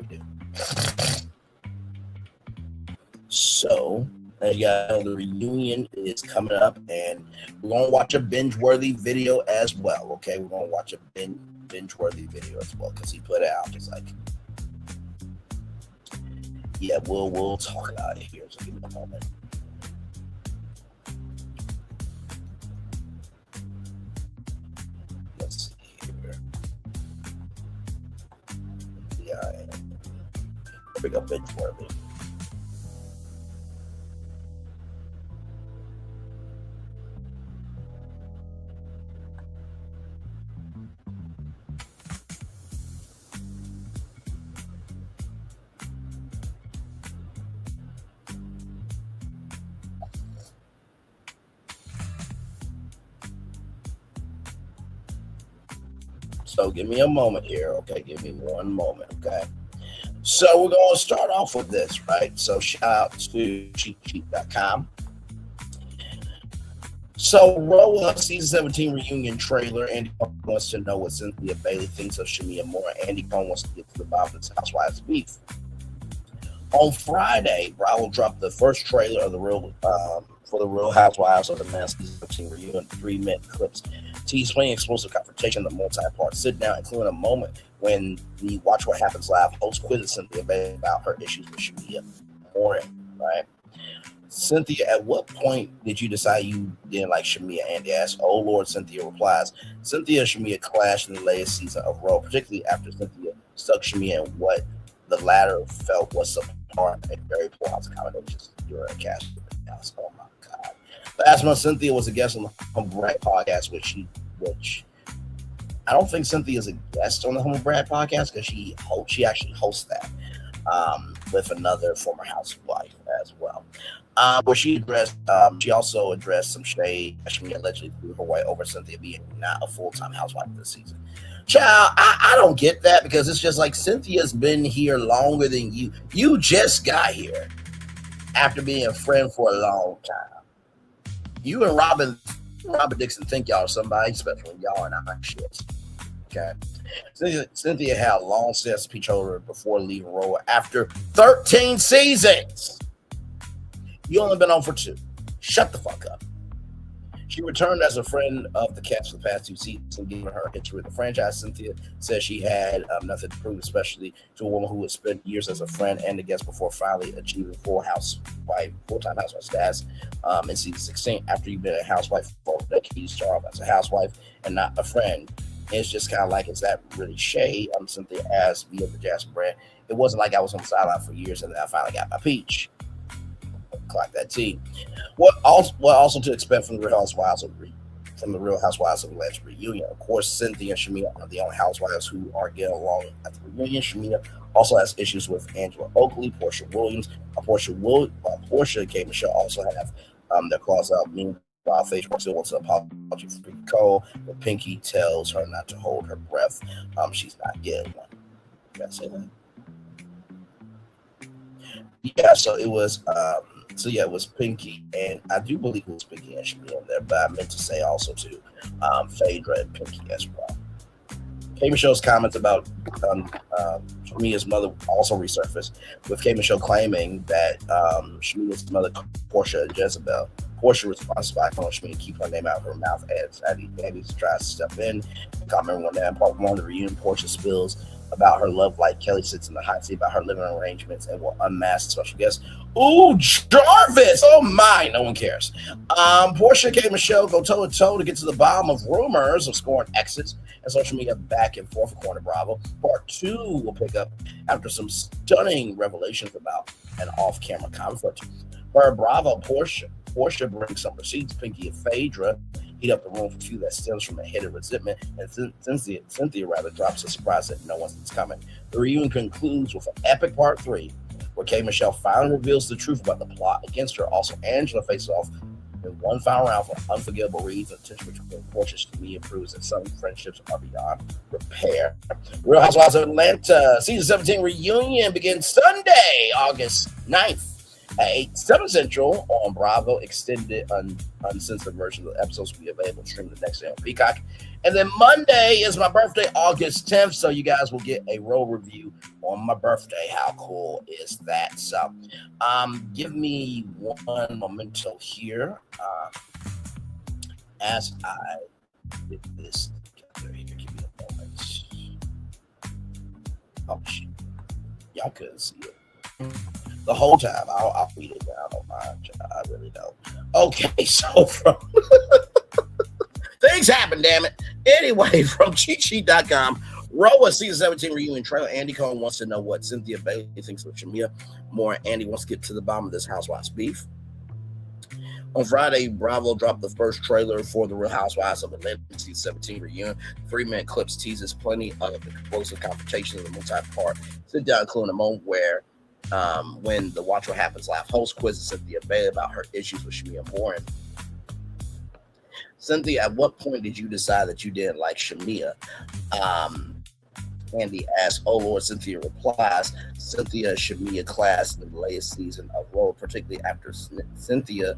do. So, as you guys know, the reunion is coming up, and we're going to watch a binge-worthy video as well, okay? We're going to watch a binge-worthy video as well, because he put it out. It's like, yeah, we'll talk about it here. So give me a moment. Let's see here. Yeah, here we go, binge-worthy. So give me a moment here, okay? Give me one moment, okay? So we're going to start off with this, right? So shout out to cheapcheap.com. So roll up season 17 reunion trailer. Andy Cohen wants to know what Cynthia Bailey thinks of Shamea Moore. Andy Cohen wants to get to the bottom of this Housewives beef. On Friday, Bravo dropped the first trailer of the for the Real Housewives of Atlanta season 17 reunion, 3-minute clips. Tease playing explosive confrontation, the multi-part sit-down, including a moment when the Watch What Happens Live host quizzes Cynthia Bailey about her issues with Shamea Moore, right? Cynthia, at what point did you decide you didn't like Shamea? Andy asks. Oh, Lord, Cynthia replies. Cynthia and Shamea clashed in the latest season of Raw, particularly after Cynthia stuck Shamea in what the latter felt was subpar and very poor house accommodations during a cast. Oh, my God. Last month, Cynthia was a guest on the Humble Brag podcast, which I don't think Cynthia is a guest on the Humble Brag podcast because she actually hosts that with another former housewife as well. Where she also addressed some shade she allegedly threw her way over Cynthia being not a full-time housewife this season. Child, I don't get that because it's just like Cynthia's been here longer than you. You just got here after being a friend for a long time. You and Robin Dixon think y'all are somebody special and y'all are not shit. Okay. Cynthia had a long sense of peach holder before leaving Roll after 13 seasons. You only been on for 2. Shut the fuck up. She returned as a friend of the cast for the past 2 seasons and given her history with the franchise. Cynthia says she had nothing to prove, especially to a woman who had spent years as a friend and a guest before finally achieving full-time housewife status in season 16. After you've been a housewife for a decade, you start off as a housewife and not a friend. And it's just kind of like, is that really shade? Cynthia asked via the Jasper brand. It wasn't like I was on the sideline for years and then I finally got my peach. Clock that T. What also to expect from the Real Housewives of Atlanta reunion? Of course, Cynthia and Shamea are the only housewives who are getting along at the reunion. Shamea Also has issues with Angela Oakley, Porsha Williams. Porsha and K. Michelle also have their claws out. Meanwhile, Facebook still wants to apology for Cole, but Pinky tells her not to hold her breath. She's not getting one. Can I say that? Yeah, so it was it was Pinky, and I do believe it was Pinky and Shamea in there, but I meant to say also too Phaedra and Pinky as well. K. Michelle's comments about Shamea's mother also resurfaced, with K. Michelle claiming that Shamea's mother, Porsha and Jezebel. Porsha responds by calling Shamea keep her name out of her mouth as Andy tries to step in. Comment one that part one of the reunion, Porsha spills about her love life. Kelli sits in the hot seat about her living arrangements and will unmask special guest. Ooh, Jarvis! Oh my, no one cares. Porsha and K. Michelle go toe to toe to get to the bottom of rumors of scoring exits and social media back and forth according to Bravo. Part 2 will pick up after some stunning revelations about an off-camera conflict. For Bravo, Porsha brings some receipts. Pinky and Phaedra heat up the room for a few that stems from a hidden resentment, and Cynthia rather drops a surprise that no one's coming. The reunion concludes with an epic part 3, where K. Michelle finally reveals the truth about the plot against her. Also, Angela faces off in one final round for unforgivable reasons. Tension between Porsche and me improves, and some friendships are beyond repair. Real Housewives of Atlanta season 17 reunion begins Sunday, August 9th. At 8/7 Central on Bravo. Extended uncensored version of the episodes will be available to stream the next day on Peacock. And then Monday is my birthday, August 10th. So you guys will get a roll review on my birthday. How cool is that? So give me one memento here as I get this together. Give me a moment. Oh, shit. Y'all couldn't see it the whole time. I'll read it down. I don't mind. I really don't. Okay, so from things happen, damn it. Anyway, from cheatSheet.com, Roa season 17 reunion trailer. Andy Cohen wants to know what Cynthia Bailey thinks of Shamea. More, Andy wants to get to the bottom of this Housewives beef. On Friday, Bravo dropped the first trailer for the Real Housewives of Atlanta season 17 reunion. 3-minute clips teases plenty of explosive confrontation in the multi-part sit-down, including a moment where when the Watch What Happens live host quizzes Cynthia Bailey about her issues with Shamea Moore. Cynthia, at what point did you decide that you didn't like Shamea? Andy asks, oh Lord. Cynthia replies, Cynthia Shamea class in the latest season of Roll, particularly after Cynthia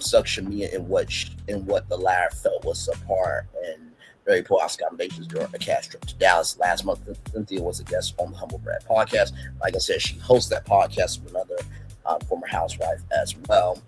sucked Shamea in what the latter felt was subpar and very poor accommodations during a cast trip to Dallas last month. Cynthia was a guest on the Humble Brag podcast. Like I said, she hosts that podcast with another former housewife as well,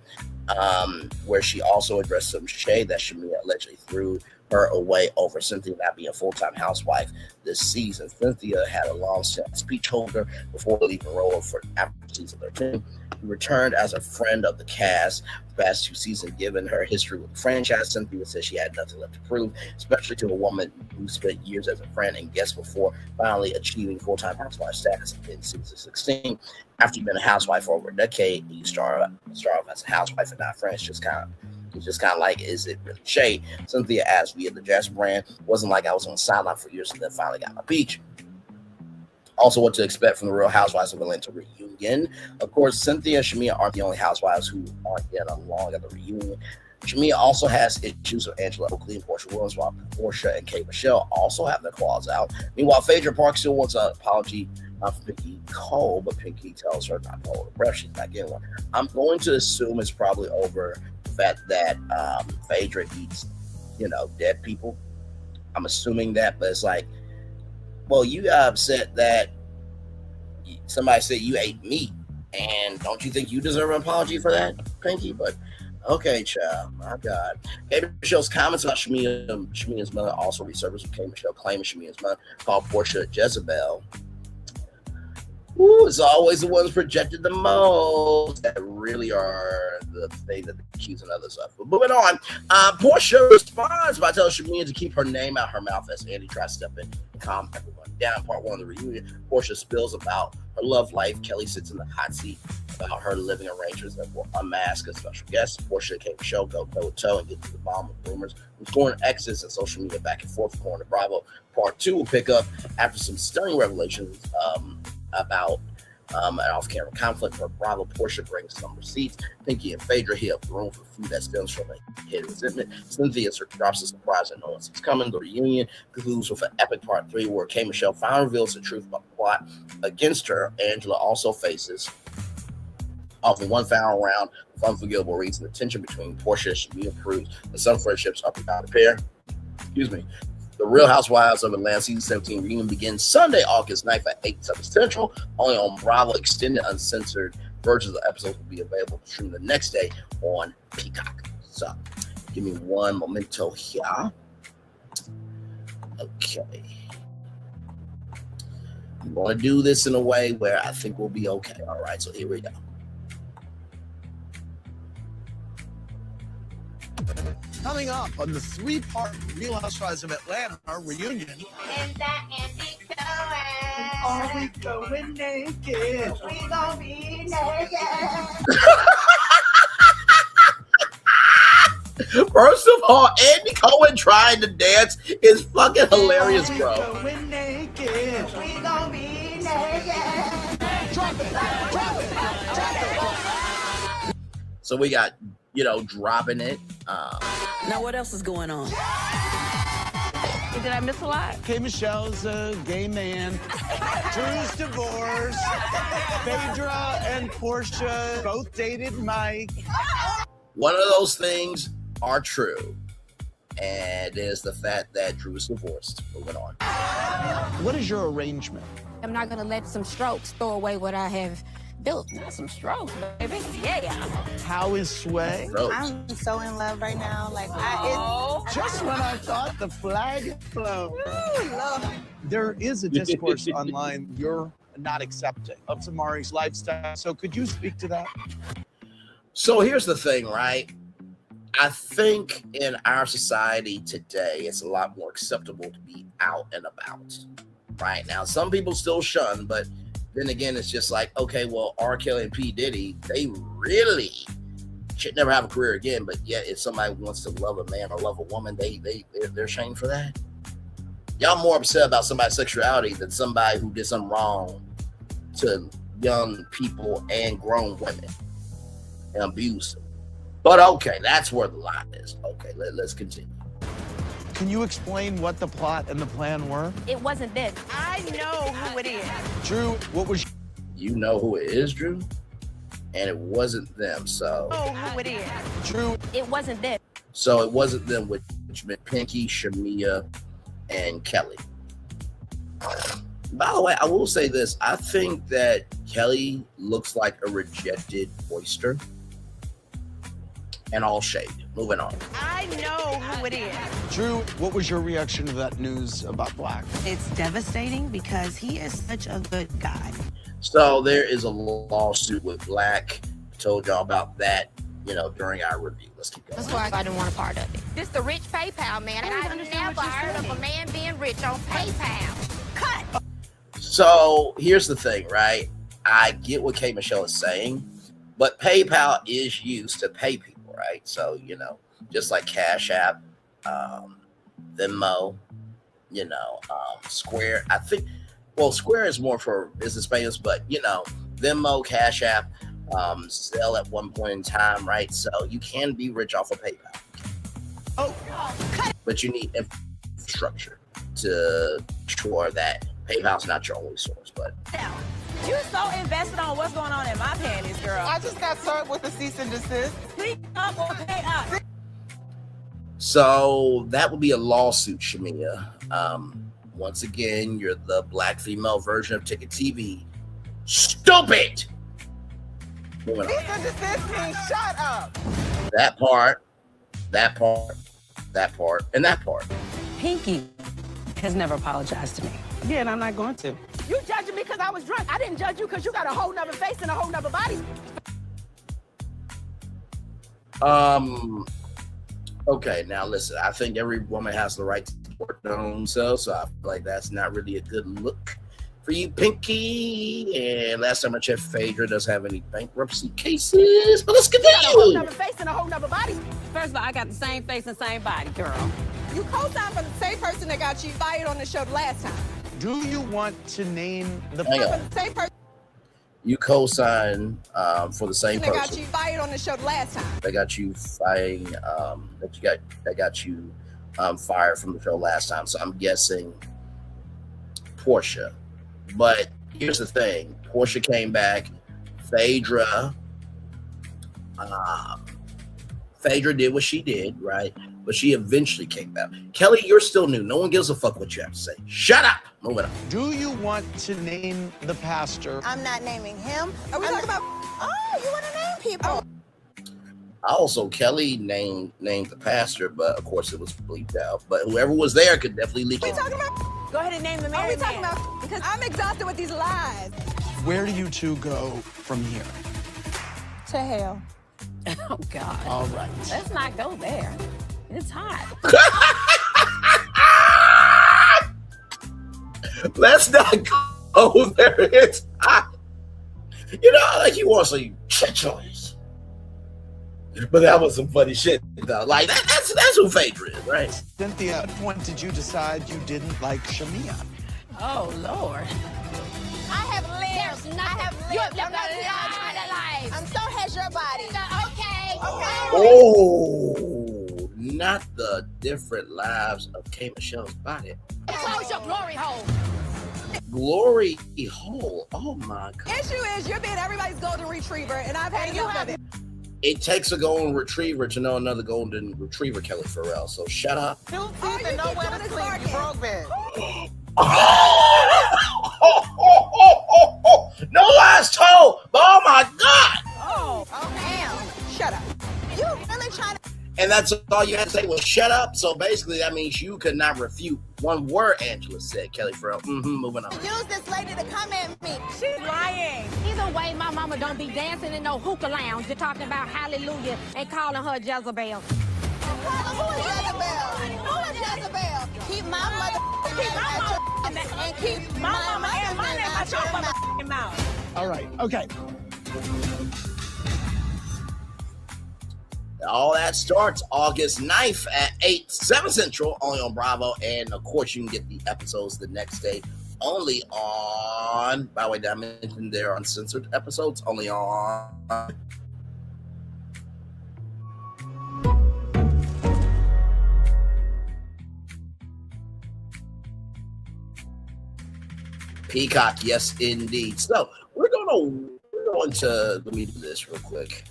where she also addressed some shade that Shamea allegedly threw her away over Cynthia not being a full-time housewife this season. Cynthia had a long-standing speech holder before leaving Roll for after season 13. He returned as a friend of the cast the past 2 seasons. Given her history with the franchise, Cynthia said she had nothing left to prove, especially to a woman who spent years as a friend and guest before finally achieving full-time housewife status in season 16. After you've been a housewife for over a decade, you start off as a housewife and not friends. It's just kind of like, is it really shade? Cynthia asked via the Jess brand. Wasn't like I was on the sideline for years and then finally got my beach. Also, what to expect from the Real Housewives of Atlanta reunion. Of course, Cynthia and Shamea aren't the only housewives who aren't getting along at the reunion. Shamea also has issues with Angela Oakley and Porsha Williams, while Porsha and K. Michelle also have their claws out. Meanwhile, Phaedra Park still wants an apology for Pinky Cole, but Pinky tells her not to hold her breath. She's not getting one. I'm going to assume it's probably over the fact that Phaedra eats, dead people. I'm assuming that, but it's like, well, you got upset that somebody said you ate meat, and don't you think you deserve an apology for that, Pinky? But okay, child, my God. K. Michelle's comments about Shamea's mother also resurfaced, with K. Michelle claiming Shamea's mother called Porsha Jezebel. Ooh, it's always the ones projected the most that really are the thing that they're accusing others of. But moving on, Porsha responds by telling Shamea to keep her name out her mouth as Andy tries to step in and calm everyone down. Part 1 of the reunion, Porsha spills about her love life. Kelli sits in the hot seat about her living arrangements that will unmask a special guest. Porsha and K. Michelle go toe-to-toe and get to the bottom of rumors from scoring exits and social media back and forth according to Bravo. Part 2 will pick up after some stunning revelations about an off-camera conflict where Bravo Porsha brings some receipts. Pinky and Phaedra heat up the room for food that stems from a hidden resentment. Cynthia drops a surprise that no one sees coming. The reunion concludes with an epic part 3 where K. Michelle finally reveals the truth about the plot against her. Angela also faces off in one final round of unforgivable reason. The tension between Porsha and Shamea proves that some friendships are without a pair. Excuse me. The Real Housewives of Atlanta season 17 reunion begins Sunday, August 9th at 8/7 Central. Only on Bravo. Extended uncensored versions of the episodes will be available to stream the next day on Peacock. So, give me one momento here. Okay. I'm going to do this in a way where I think we'll be okay. All right, so here we go. Coming up on the 3-part Real Housewives of Atlanta reunion. Are we going naked? We gonna be naked. First of all, Andy Cohen trying to dance is fucking hilarious, bro. Going naked. We gonna be naked. Drop it. Drop it. Drop it. So we got, dropping it. Now what else is going on? Did I miss a lot? K. Michelle's a gay man. Drew's divorced. Phaedra and Porsha both dated Mike. One of those things are true, and there's the fact that Drew is divorced. Moving on. What is your arrangement? I'm not gonna let some strokes throw away what I have built. Some strokes, baby. Yeah. How is Sway? Rose. I'm so in love right now. Like, Just when I thought the flag flew. love. There is a discourse online you're not accepting of Tamari's lifestyle. So could you speak to that? So here's the thing, right? I think in our society today, it's a lot more acceptable to be out and about. Right now, some people still shun, but then again, it's just like, okay, well, R. Kelly and P. Diddy, they really should never have a career again. But yet, if somebody wants to love a man or love a woman, they're ashamed for that. Y'all more upset about somebody's sexuality than somebody who did something wrong to young people and grown women and abused them. But okay, that's where the line is. Okay, let's continue. Can you explain what the plot and the plan were? It wasn't this. I know who it is. Drew, what was You know who it is, Drew? And it wasn't them, so... I know who it is. Drew? It wasn't this. So it wasn't them, which meant Pinky, Shamea, and Kelli. By the way, I will say this. I think that Kelli looks like a rejected oyster. And all shaved. Moving on. I know who it is. Drew, what was your reaction to that news about Black? It's devastating because he is such a good guy. So there is a lawsuit with Black. Told y'all about that, during our review. Let's keep going. That's why I didn't want a part of it. This the rich PayPal man. And I've never heard of a man being rich on PayPal. Cut. So here's the thing, right? I get what K. Michelle is saying, but PayPal is used to pay people. Right, so just like Cash App, Venmo, Square. I think, Square is more for business payments, but Venmo, Cash App, sell at one point in time, right? So you can be rich off of PayPal. But you need infrastructure to ensure that PayPal's not your only source. But You so invested on what's going on in my panties, girl. I just got served with a cease and desist. Speak up or pay up. so that would be a lawsuit, Shamea. Once again, you're the Black female version of Ticket TV. Stupid. Moving on. Cease and desist means shut up. That part, and that part. Pinky has never apologized to me. Yeah, and I'm not going to. You judging me because I was drunk. I didn't judge you because you got a whole nother face and a whole nother body. Okay, now listen, I think every woman has the right to support their own self, so I feel like that's not really a good look for you, Pinky. And last time I checked, Phaedra doesn't have any bankruptcy cases, but let's You got a whole continue. nother face and a whole nother body. First of all, I got the same face and same body, girl. You co-signed for the same person that got you fired on the show the last time. Do you want to name the Same person You co-sign for the same that person. got you fired on the show the last time. That got you firing. That got you fired from the show last time. So I'm guessing Porsha. But here's the thing: Porsha came back. Phaedra did what she did, right? But she eventually came back. Kelli, you're still new. No one gives a fuck what you have to say. Shut up. Moving on. Do you want to name the pastor? I'm not naming him. Are we talking about? Oh, you want to name people? Also, Kelli named the pastor, but of course it was bleeped out. But whoever was there could definitely leak it. Talking about? Go ahead and name the Are married we talking man. about? Because I'm exhausted with these lies. Where do you two go from here? To hell. Oh, God. All right. Let's not go there. It's hot. Let's not go there. It's hot. You know, like you want some shit choice. But that was some funny shit, though. Like that's who Phaedra is, right? Cynthia, at what point did you decide you didn't like Shamea? Oh, Lord. I have lived. I have lived. You have lived a life. And so has your body. Okay. Oh, not the different lives of K. Michelle's body. Close your glory hole. Glory hole. Oh my God. Issue is you're being everybody's golden retriever, and I've had enough of it. It takes a golden retriever to know another golden retriever, Kelly Farrell. So shut up. Two teeth and nowhere to sleep. You broke man. No lies told. Oh my God. Oh, damn. Shut up. You really trying to? And that's all you had to say was shut up. So basically, that means you could not refute one word Angela said, Kelly Farrell. Moving on. Use this lady to come at me. She's lying. Either way, my mama don't be dancing in no hookah lounge. You're talking about hallelujah and calling her Jezebel. Who is Jezebel? Who is Jezebel? Keep my mother and keep My mama and my name out your motherfucking mouth. All right. Okay. All that starts August 9th at 7 Central, only on Bravo. And of course, you can get the episodes the next day only on, by the way, did I mention they're uncensored episodes? Only on Peacock. Yes, indeed. So we're going to let me do this real quick.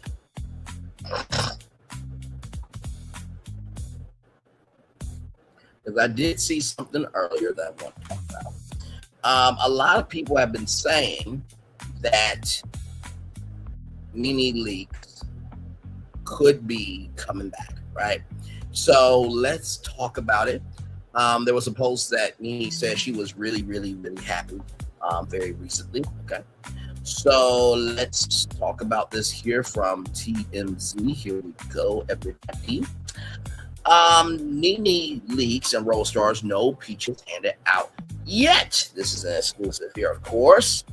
Because I did see something earlier that I want to talk about. A lot of people have been saying that Nene Leakes could be coming back, right? So let's talk about it. There was a post that Nene said she was really, really, really happy very recently. Okay. So let's talk about this here from TMZ. Here we go, everybody. Nene Leakes and Role Stars no peaches handed out yet. This is an exclusive here, of course.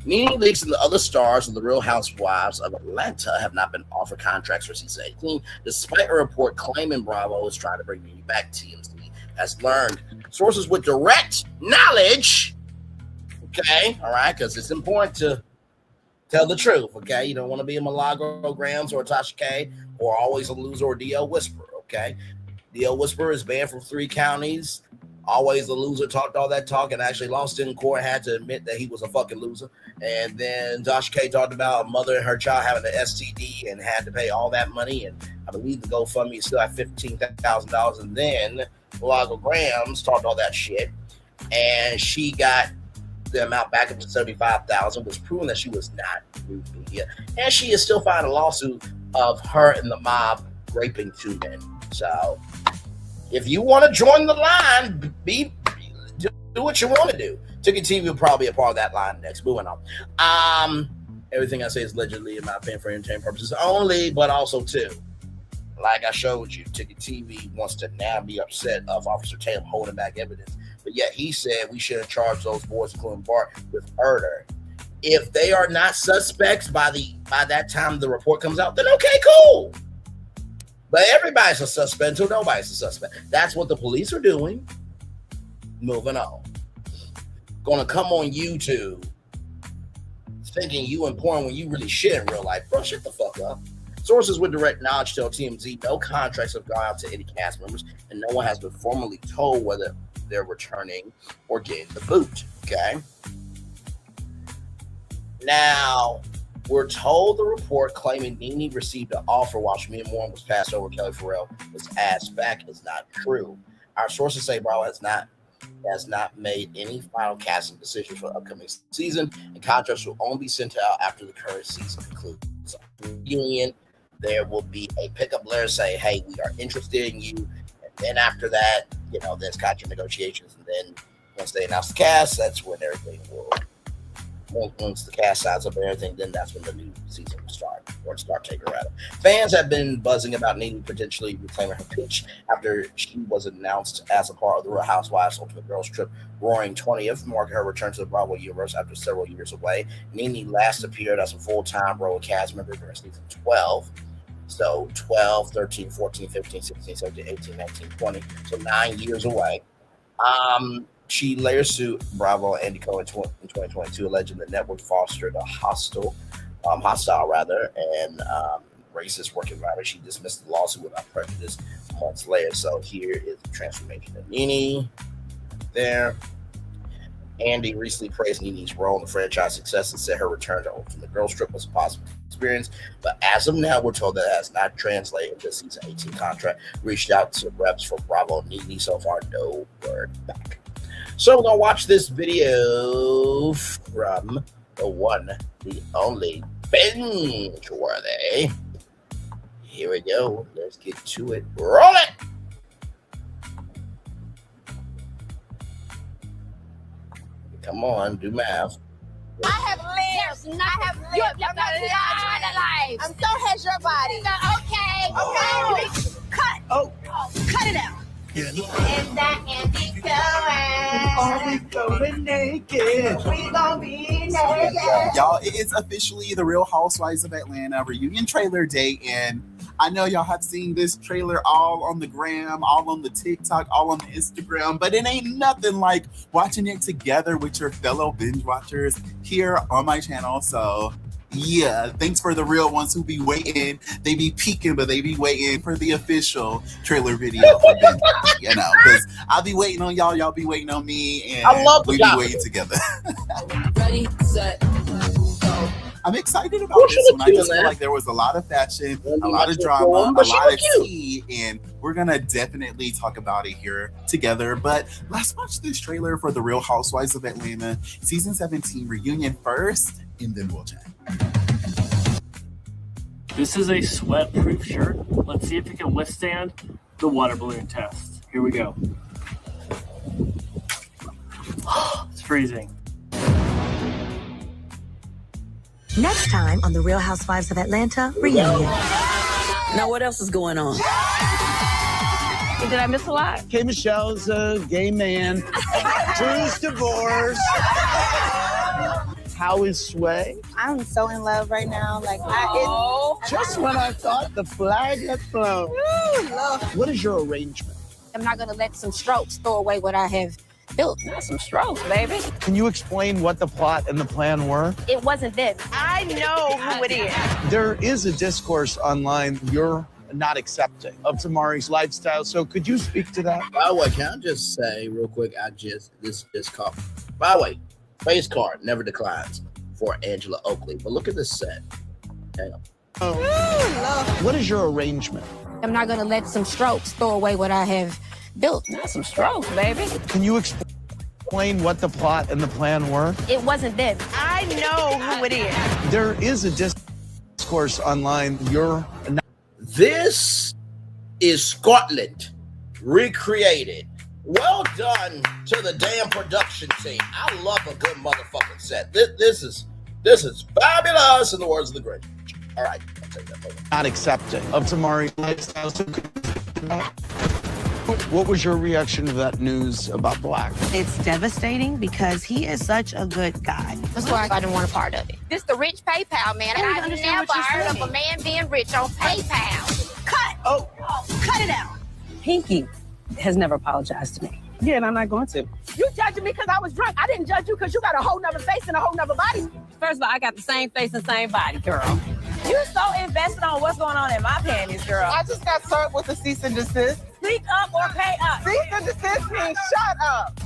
Nene Leakes and the other stars of the Real Housewives of Atlanta have not been offered contracts for season 18, despite a report claiming Bravo is trying to bring Nene back. TMZ has learned. Sources with direct knowledge, okay, all right, because it's important to tell the truth, okay? You don't want to be a Milagro Grams or a Tasha K or always a loser or DL Whisperer, okay? DL Whisperer is banned from 3 counties. Always a loser, talked all that talk and actually lost in court, had to admit that he was a fucking loser. And then Tasha K talked about a mother and her child having an STD and had to pay all that money. And I believe the GoFundMe is still at $15,000. And then Milagro Grams talked all that shit. And she got the amount back up to $75,000, was proven that she was not new media. And she is still filing a lawsuit of her and the mob raping 2 men. So if you want to join the line, do what you want to do. Ticket TV will probably be a part of that line next. Moving on. Everything I say is allegedly in my opinion for entertainment purposes only, but also too, like I showed you, Ticket TV wants to now be upset of Officer Tatum holding back evidence. But yet he said we should have charged those boys, including Bart, with murder. If they are not suspects by that time the report comes out, then okay, cool. But everybody's a suspect until nobody's a suspect. That's what the police are doing. Moving on. gonna come on YouTube thinking you important when you really shit in real life. Bro, shut the fuck up. Sources with direct knowledge tell TMZ no contracts have gone out to any cast members, and no one has been formally told whether they're returning or getting the boot. Okay. Now, we're told the report claiming Nene received an offer while Shamea was passed over Kelli Farrell was asked back is not true. Our sources say Bravo has not made any final casting decisions for the upcoming season, and contracts will only be sent out after the current season concludes. So, reunion, there will be a pickup letter saying, hey, we are interested in you. And then after that, you know, there's contract negotiations. And then once they announce the cast, that's when everything will, once the cast signs up and everything, then that's when the new season will start, or start taking rather. Fans have been buzzing about Nene potentially reclaiming her pitch after she was announced as a part of the Real Housewives Ultimate Girls Trip Roaring 20th, marking her return to the Bravo universe after several years away. Nene last appeared as a full-time Bravo cast member during season 12. So 12, 13, 14, 15, 16, 17, 18, 19, 20. So 9 years away. She later sued Bravo and Andy Cohen in 2022, alleging the network fostered a hostile and racist work environment. She dismissed the lawsuit without prejudice months later. So here is the transformation of Nene there. Andy recently praised Nene's role in the franchise success and said her return to Ultimate Girls Trip was a positive experience. But as of now, we're told that it has not translated into season 18 contract. Reached out to reps for Bravo Nene. So far, no word back. So we're going to watch this video from the one, the only binge-worthy. Here we go. Let's get to it. Roll it! Come on, do math. I have lived. I have lived. I'm not life. And so has your body. Okay. Cut. Oh. Cut it out. Yeah. Is that Andy Cohen? Are we going naked? We gonna be naked. Y'all, it is officially the Real Housewives of Atlanta reunion trailer day, and I know y'all have seen this trailer all on the gram, all on the TikTok, all on the Instagram, but it ain't nothing like watching it together with your fellow binge watchers here on my channel. So yeah, thanks for the real ones who be waiting. They be peeking, but they be waiting for the official trailer video for binge, you know, because I'll be waiting on y'all, y'all be waiting on me, and we be waiting together. Ready, set, go. I'm excited about this one. I just feel like there was a lot of fashion, a lot of drama, a lot of tea, and we're gonna definitely talk about it here together. But let's watch this trailer for the Real Housewives of Atlanta season 17 reunion first, and then we'll chat. This is a sweat-proof shirt. Let's see if it can withstand the water balloon test. Here we go. It's freezing. Next time on The Real Housewives of Atlanta reunion. Now, what else is going on? Did I miss a lot? K. Michelle's a gay man. Drew's divorced. How is Sway? I'm so in love right now. Like, Just when I thought the flag had flown. What is your arrangement? I'm not gonna let some strokes throw away what I have built. Not some strokes, baby. Can you explain what the plot and the plan were? It wasn't them. I know who it is. There is a discourse online you're not accepting of Tamari's lifestyle. So could you speak to that? By the way, can I just say real quick, this caught. By the way, face card never declines for Angela Oakley. But look at this set. Hang on. What is your arrangement? I'm not gonna let some strokes throw away what I have built. Not some strokes, baby. Can you explain what the plot and the plan were? It wasn't them. I know who it is. There is a discourse online you're not. This is Scotland recreated. Well done to the damn production team. I love a good motherfucking set. This is fabulous in the words of the great. All right, I'll take that over. Not accepting of Tamari's lifestyle. So what was your reaction to that news about Black? It's devastating because he is such a good guy. That's why I didn't want a part of it. This the rich PayPal man, and I've never heard of a man being rich on PayPal. cut. Oh. Cut it out. Pinky has never apologized to me. Yeah, and I'm not going to. You judging me because I was drunk. I didn't judge you because you got a whole nother face and a whole nother body. First of all, I got the same face and same body, girl. You so invested on what's going on in my panties, girl. I just got served with a cease and desist. Speak up or pay up. Cease and desist means shut up.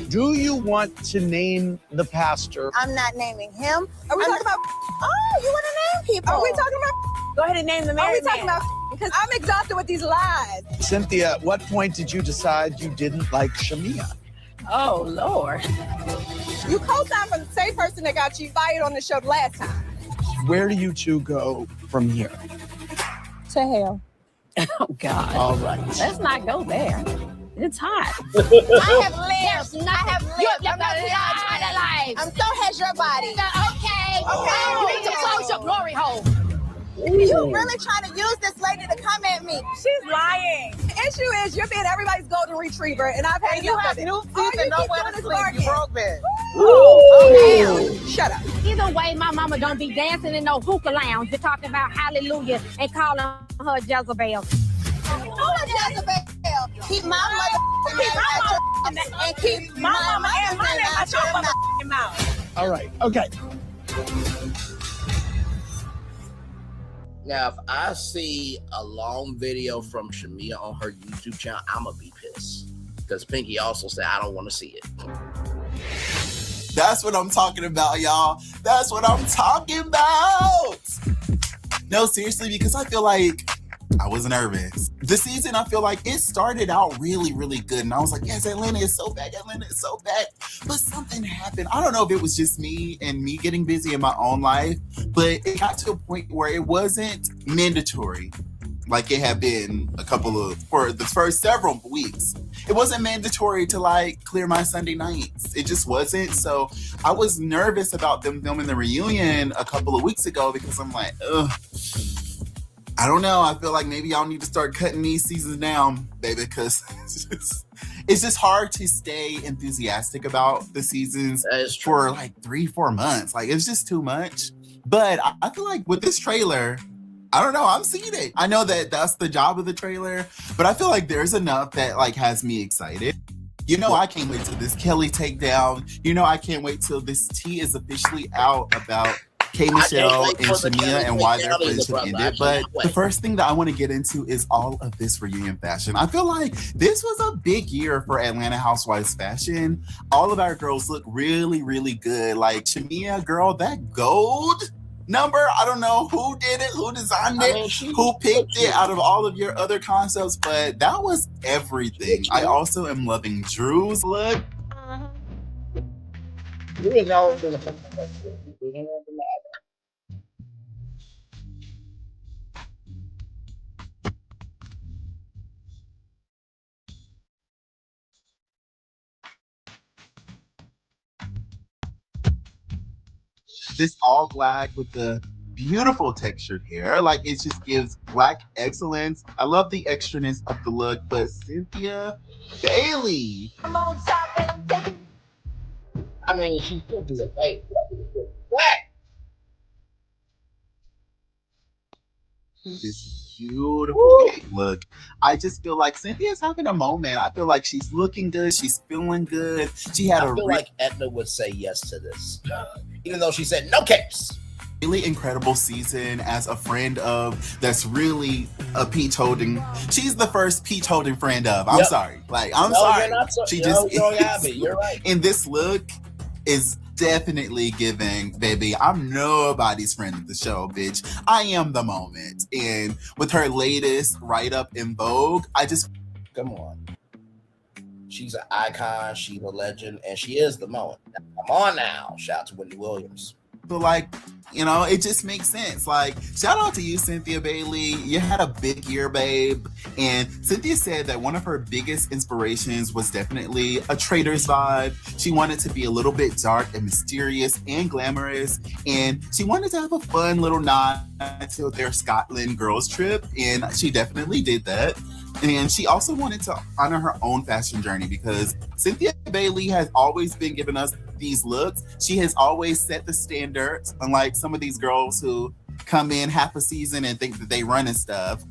Do you want to name the pastor? I'm not naming him. Are we talking about? Oh, you want to name people? Are we talking about? Go ahead and name the married Are we talking man. about? Because I'm exhausted with these lies. Cynthia, at what point did you decide you didn't like Shamea? Oh, Lord. You co-signed for the same person that got you fired on the show the last time. Where do you two go from here? To hell. Oh, God. All right. Let's not go there. It's hot. I have lived. I have lived. You have lived a life. And so has your body. Okay. You need to close your glory hole. You really trying to use this lady to come at me? She's lying. The issue is you're being everybody's golden retriever, and I've had You have new teeth and nowhere to sleep. You broke bed. Oh, hell. Shut up. Either way, my mama don't be dancing in no hookah lounge. You're talking about hallelujah and calling her Jezebel. Who is Jezebel? Keep my mother and keep My mama and my name out your motherfucking mouth. All right. Okay. Now, if I see a long video from Shamea on her YouTube channel, I'm going to be pissed. Because Pinky also said, I don't want to see it. That's what I'm talking about, y'all. That's what I'm talking about. No, seriously, because I feel like I was nervous. The season, I feel like it started out really, really good. And I was like, yes, Atlanta is so bad. Atlanta is so bad. But something happened. I don't know if it was just me and me getting busy in my own life, but it got to a point where it wasn't mandatory like it had been for the first several weeks. It wasn't mandatory to like clear my Sunday nights. It just wasn't. So I was nervous about them filming the reunion a couple of weeks ago because I'm like, ugh. I don't know. I feel like maybe y'all need to start cutting these seasons down, baby, because it's just hard to stay enthusiastic about the seasons for like 3-4 months. Like, it's just too much. But I feel like with this trailer, I don't know. I'm seeing it. I know that that's the job of the trailer, but I feel like there's enough that like has me excited. You know, I can't wait till this Kelli takedown. You know, I can't wait till this tea is officially out about K. Michelle and Shamea and why their friendship ended. But the first thing that I want to get into is all of this reunion fashion. I feel like this was a big year for Atlanta Housewives fashion. All of our girls look really, really good. Like Shamea, girl, that gold number, I don't know who did it, who designed it, who picked it out of all of your other concepts, but that was everything. I also am loving Drew's look. This all black with the beautiful textured hair. Like, it just gives black excellence. I love the extraness of the look, but Cynthia Bailey. I'm on top and I mean, she could do it, right? This beautiful look. I just feel like Cynthia's having a moment. I feel like she's looking good. She's feeling good. She had I feel like Edna would say yes to this, even though she said no case. Really incredible season as a friend of that's really a peach holding. She's the first peach holding friend of. I'm sorry. Like, I'm sorry. She just You're right. And this look is definitely giving, baby, I'm nobody's friend of the show, bitch. I am the moment. And with her latest write-up in Vogue, I just... Come on. She's an icon, she's a legend, and she is the moment. Come on now. Shout out to Wendy Williams. But like, you know, it just makes sense. Like, shout out to you, Cynthia Bailey. You had a big year, babe. And Cynthia said that one of her biggest inspirations was definitely a Traitors vibe. She wanted to be a little bit dark and mysterious and glamorous. And she wanted to have a fun little nod to their Scotland girls trip. And she definitely did that. And she also wanted to honor her own fashion journey because Cynthia Bailey has always been giving us these looks. She has always set the standards, unlike some of these girls who come in half a season and think that they run and stuff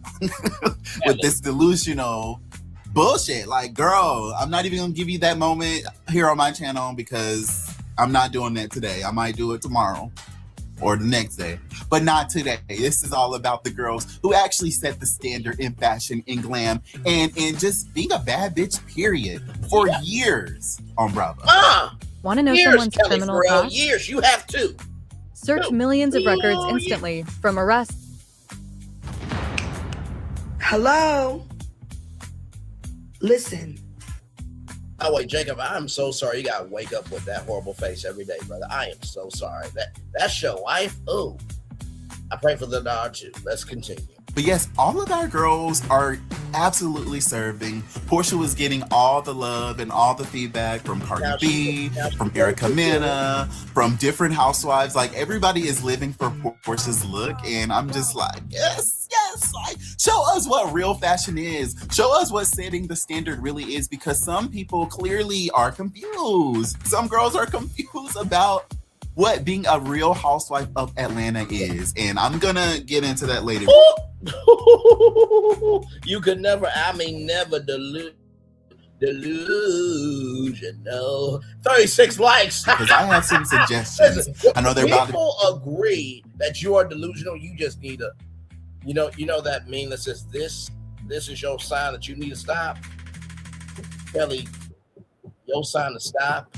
with this delusional bullshit. Like, girl, I'm not even gonna give you that moment here on my channel because I'm not doing that today. I might do it tomorrow or the next day, but not today. This is all about the girls who actually set the standard in fashion, in glam, and in just being a bad bitch, period, for years on Bravo. Want to know Years, someone's Kelly, criminal for real. past? Years, you have to. Search millions of records instantly, from arrests. Hello? Listen. Oh wait, Jacob, I'm so sorry. You gotta wake up with that horrible face every day, brother. I am so sorry. That's your wife. Oh, I pray for the dog too. Let's continue. But yes, all of our girls are absolutely serving. Porsha was getting all the love and all the feedback from Cardi B, from Erica Mena, from different housewives. Like, everybody is living for Porsha's look, and I'm just like, yes, like, show us what real fashion is. Show us what setting the standard really is, because some people clearly are confused. Some girls are confused about what being a real housewife of Atlanta is, and I'm gonna get into that later. You could never, never delusional. 36 likes. Because I have some suggestions. Listen, I know they're about to. People agree that you are delusional. You just need to, you know that meme that says this is your sign that you need to stop. Kelly, your sign to stop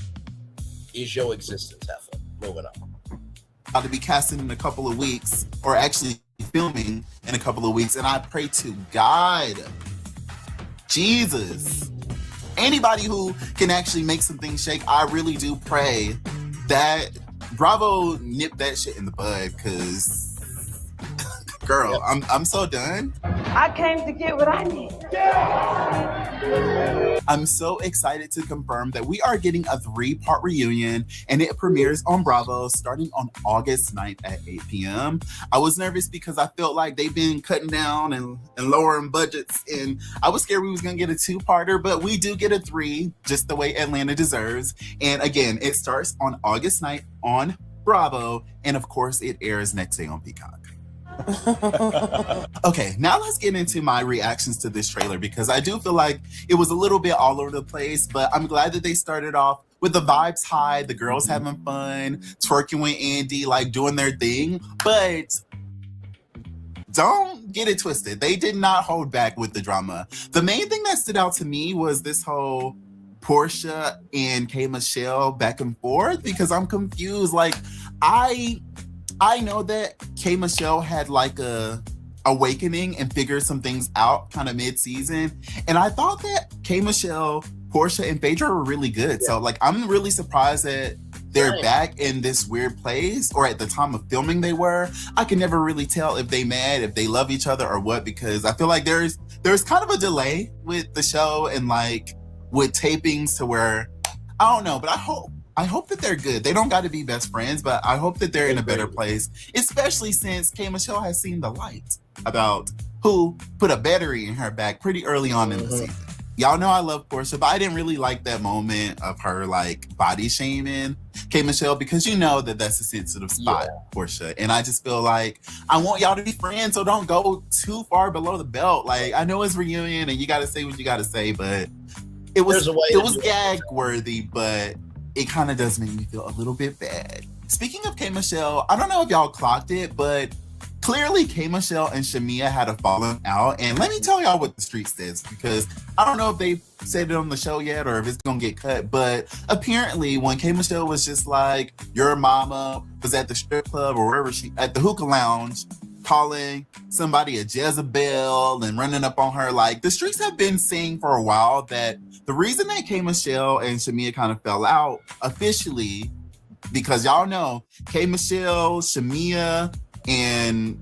is your existence, heifer. Moving on. About to be casting in a couple of weeks, or actually filming in a couple of weeks, and I pray to God, Jesus, anybody who can actually make some things shake, I really do pray that Bravo nip that shit in the bud, because girl, I'm so done. I came to get what I need. I'm so excited to confirm that we are getting a 3-part reunion, and it premieres on Bravo starting on August 9th at 8 p.m. I was nervous because I felt like they've been cutting down and lowering budgets, and I was scared we was going to get a 2-parter, but we do get a 3, just the way Atlanta deserves. And again, it starts on August 9th on Bravo, and of course it airs next day on Peacock. Okay, now let's get into my reactions to this trailer, because I do feel like it was a little bit all over the place, but I'm glad that they started off with the vibes high, the girls having fun, twerking with Andy, like doing their thing. But don't get it twisted. They did not hold back with the drama. The main thing that stood out to me was this whole Porsha and K. Michelle back and forth, because I'm confused. Like, I know that K. Michelle had like a awakening and figured some things out kind of mid-season. And I thought that K. Michelle, Porsha, and Phaedra were really good. Yeah. So like, I'm really surprised that they're back in this weird place, or at the time of filming they were. I can never really tell if they mad, if they love each other or what, because I feel like there's kind of a delay with the show and like with tapings to where, I don't know, but I hope that they're good. They don't got to be best friends, but I hope that they're in a better place, especially since K. Michelle has seen the light about who put a battery in her back pretty early on in the season. Y'all know I love Porsha, but I didn't really like that moment of her like body shaming K. Michelle, because you know that that's a sensitive spot, Porsha. And I just feel like I want y'all to be friends, so don't go too far below the belt. Like, I know it's reunion and you got to say what you got to say, but it was gag worthy, but it kind of does make me feel a little bit bad. Speaking of K. Michelle, I don't know if y'all clocked it, but clearly K. Michelle and Shamea had a falling out. And let me tell y'all what the street says, because I don't know if they said it on the show yet or if it's gonna get cut, but apparently when K. Michelle was just like, your mama was at the strip club or wherever at the hookah lounge, calling somebody a Jezebel and running up on her. Like, the streets have been saying for a while that the reason that K. Michelle and Shamea kind of fell out officially, because y'all know K. Michelle, Shamea, and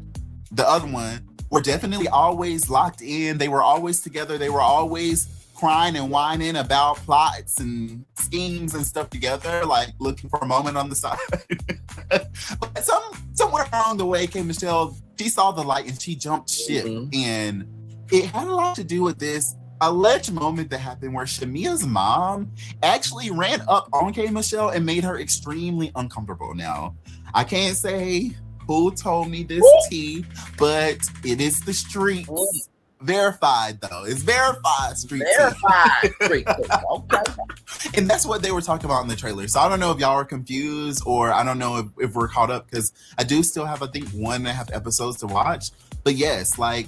the other one were definitely always locked in. They were always together. They were always crying and whining about plots and schemes and stuff together, like looking for a moment on the side. But somewhere along the way, K. Michelle, she saw the light and she jumped ship. And it had a lot to do with this alleged moment that happened where Shamea's mom actually ran up on K. Michelle and made her extremely uncomfortable. Now, I can't say who told me this tea, but it is the streets. Verified though. It's verified street Verified tea. street tea. Okay. And that's what they were talking about in the trailer. So I don't know if y'all are confused or I don't know if we're caught up because I do still have, I think, 1.5 episodes to watch. But yes, like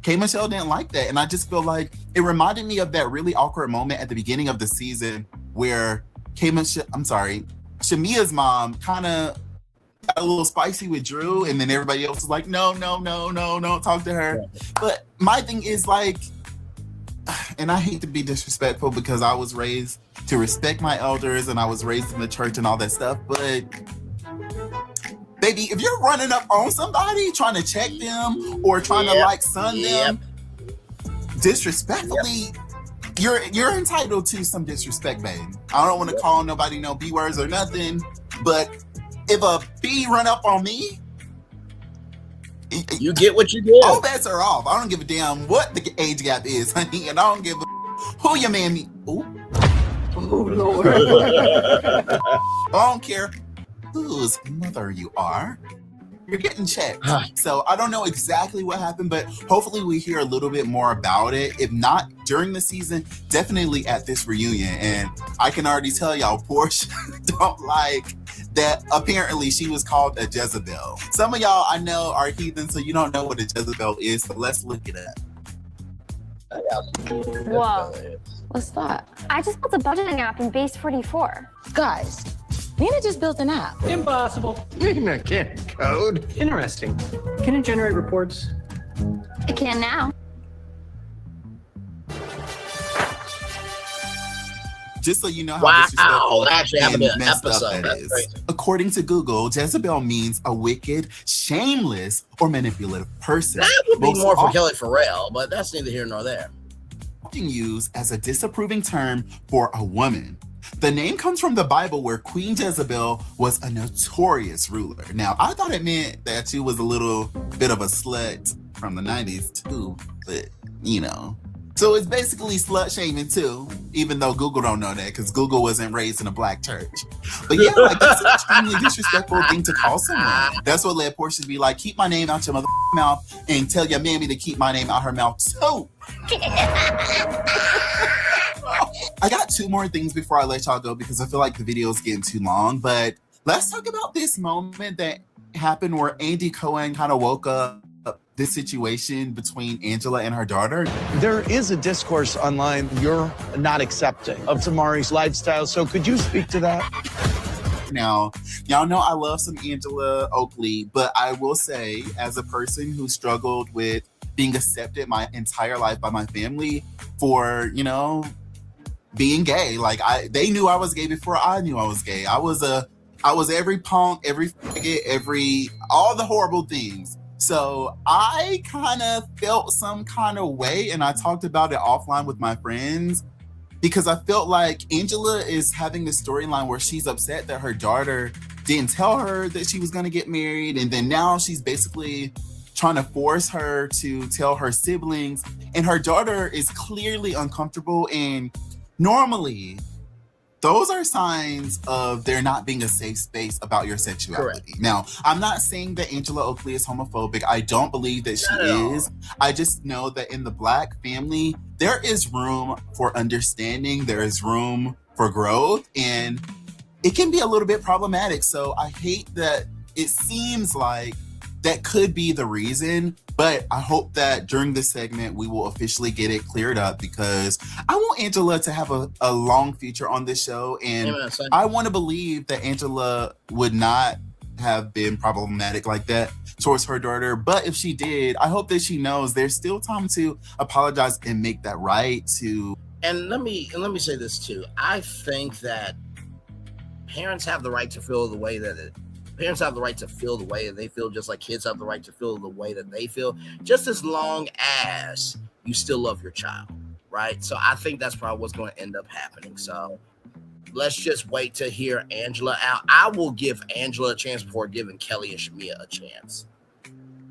K. Michelle didn't like that. And I just feel like it reminded me of that really awkward moment at the beginning of the season where Shamea's mom kind of got a little spicy with Drew, and then everybody else was like, no, don't talk to her. But my thing is like, and I hate to be disrespectful because I was raised to respect my elders and I was raised in the church and all that stuff, but baby, if you're running up on somebody trying to check them or trying to like sun them disrespectfully, you're entitled to some disrespect, babe. I don't want to call nobody no B words or nothing, but if a bee run up on me, you get what you get. All bets are off. I don't give a damn what the age gap is, honey, and I don't give a who your mammy. Oh Lord. I don't care whose mother you are. You're getting checked. So I don't know exactly what happened, but hopefully we hear a little bit more about it. If not during the season, definitely at this reunion. And I can already tell y'all, Porsha don't like that apparently she was called a Jezebel. Some of y'all I know are heathen, so you don't know what a Jezebel is, so let's look it up. Whoa. What's that? I just built a budgeting app in Base 44. Guys, Nene just built an app. Impossible. Nene can't code. Interesting. Can it generate reports? I can now. Just so you know how disrespectful actually happened and in an messed up episode. that That's is. crazy. According to Google, Jezebel means a wicked, shameless, or manipulative person. That would be Most more for often Kelly Farrell, but that's neither here nor there. Used as a disapproving term for a woman. The name comes from the Bible where Queen Jezebel was a notorious ruler. Now, I thought it meant that she was a little bit of a slut from the 90s too, but you know. So it's basically slut shaming too, even though Google don't know that because Google wasn't raised in a black church. But yeah, like that's an extremely disrespectful thing to call someone. That's what led Porsha to be like, keep my name out your mother mouth and tell your mammy to keep my name out her mouth too. I got 2 more things before I let y'all go because I feel like the video is getting too long, but let's talk about this moment that happened where Andy Cohen kind of woke up this situation between Angela and her daughter. There is a discourse online you're not accepting of Tamari's lifestyle, so could you speak to that? Now, y'all know I love some Angela Oakley, but I will say, as a person who struggled with being accepted my entire life by my family for, you know, being gay, like they knew I was gay before I knew I was gay. I was every punk, every faggot, all the horrible things. So I kind of felt some kind of way, and I talked about it offline with my friends because I felt like Angela is having this storyline where she's upset that her daughter didn't tell her that she was going to get married, and then now she's basically trying to force her to tell her siblings, and her daughter is clearly uncomfortable. And normally those are signs of there not being a safe space about your sexuality. Correct. Now, I'm not saying that Angela Oakley is homophobic. I don't believe that she is. I just know that in the Black family, there is room for understanding. There is room for growth, and it can be a little bit problematic. So I hate that it seems like that could be the reason, but I hope that during this segment, we will officially get it cleared up because I want Angela to have a long future on this show. And I want to believe that Angela would not have been problematic like that towards her daughter. But if she did, I hope that she knows there's still time to apologize and make that right. And let me say this too. I think that parents have the right to feel the way that parents have the right to feel the way that they feel, just like kids have the right to feel the way that they feel, just as long as you still love your child, right? So I think that's probably what's going to end up happening. So let's just wait to hear Angela out. I will give Angela a chance before giving Kelli and Shamea a chance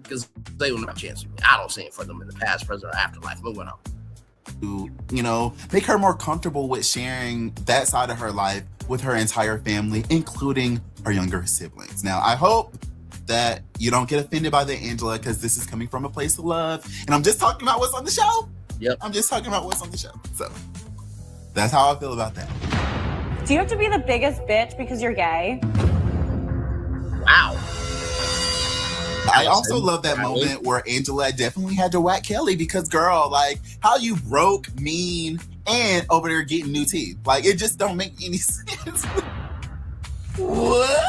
because they will not have a chance. I don't see it for them in the past, present, or afterlife. Moving on. To, you know, make her more comfortable with sharing that side of her life with her entire family, including her younger siblings. Now, I hope that you don't get offended by the Angela, because this is coming from a place of love. And I'm just talking about what's on the show. Yep. I'm just talking about what's on the show. So that's how I feel about that. Do you have to be the biggest bitch because you're gay? Wow. I also love that moment where Angela definitely had to whack Kelli, because girl, like, how you broke, mean, and over there getting new teeth. Like, it just don't make any sense. What?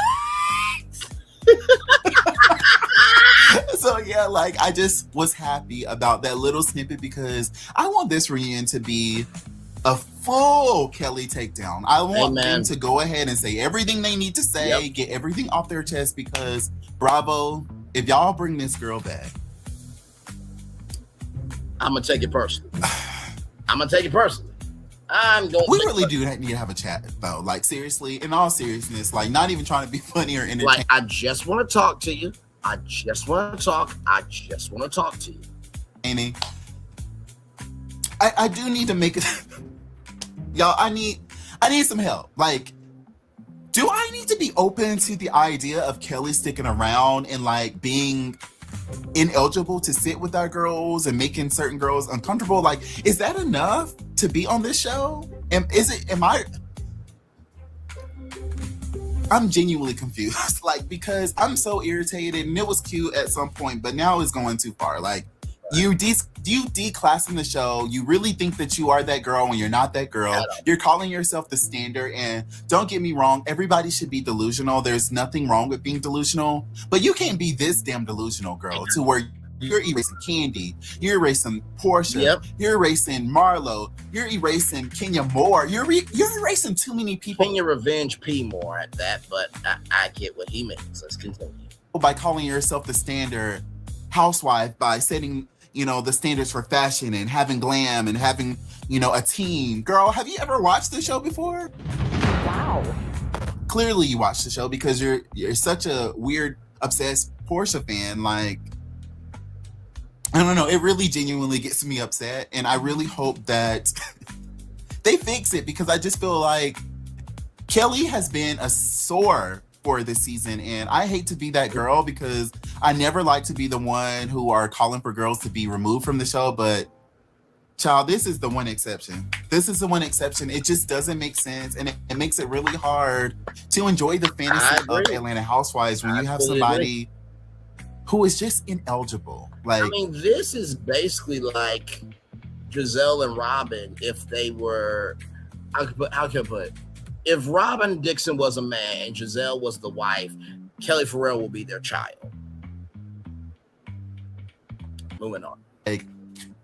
So yeah, like, I just was happy about that little snippet, because I want this reunion to be a full Kelli takedown. I want them to go ahead and say everything they need to say, get everything off their chest, because bravo, if y'all bring this girl back. I'm gonna take it personally. We really do need to have a chat though. Like, seriously, in all seriousness, like, not even trying to be funny or entertaining. Like, I just want to talk to you. I just want to talk to you. Nene, I do need to make it. Y'all, I need some help. Like, do I need to be open to the idea of Kelli sticking around and like being ineligible to sit with our girls and making certain girls uncomfortable? Like, is that enough to be on this show? I'm genuinely confused. Like, because I'm so irritated, and it was cute at some point, but now it's going too far. Like, you declassing the show. You really think that you are that girl when you're not that girl. You're calling yourself the standard, and don't get me wrong, everybody should be delusional. There's nothing wrong with being delusional, but you can't be this damn delusional, girl, to where you're erasing Candy, you're erasing Porsha, you're erasing Marlo, you're erasing Kenya Moore, you're erasing too many people. Kenya Revenge P Moore at that, but I get what he means. Let's continue. By calling yourself the standard housewife, by setting, you know, the standards for fashion and having glam and having, you know, a team. Girl, have you ever watched the show before? Wow. Clearly you watched the show, because you're such a weird, obsessed Porsha fan. Like, I don't know. It really genuinely gets me upset. And I really hope that they fix it, because I just feel like Kelli has been a sore for this season. And I hate to be that girl, because I never like to be the one who are calling for girls to be removed from the show. But child, this is the one exception. It just doesn't make sense. And it makes it really hard to enjoy the fantasy of Atlanta Housewives when you have somebody who is just ineligible. Like, I mean, this is basically like Giselle and Robin if they were, how can I put it? If Robin Dixon was a man and Giselle was the wife, Kelly Farrell will be their child. Moving on. Like,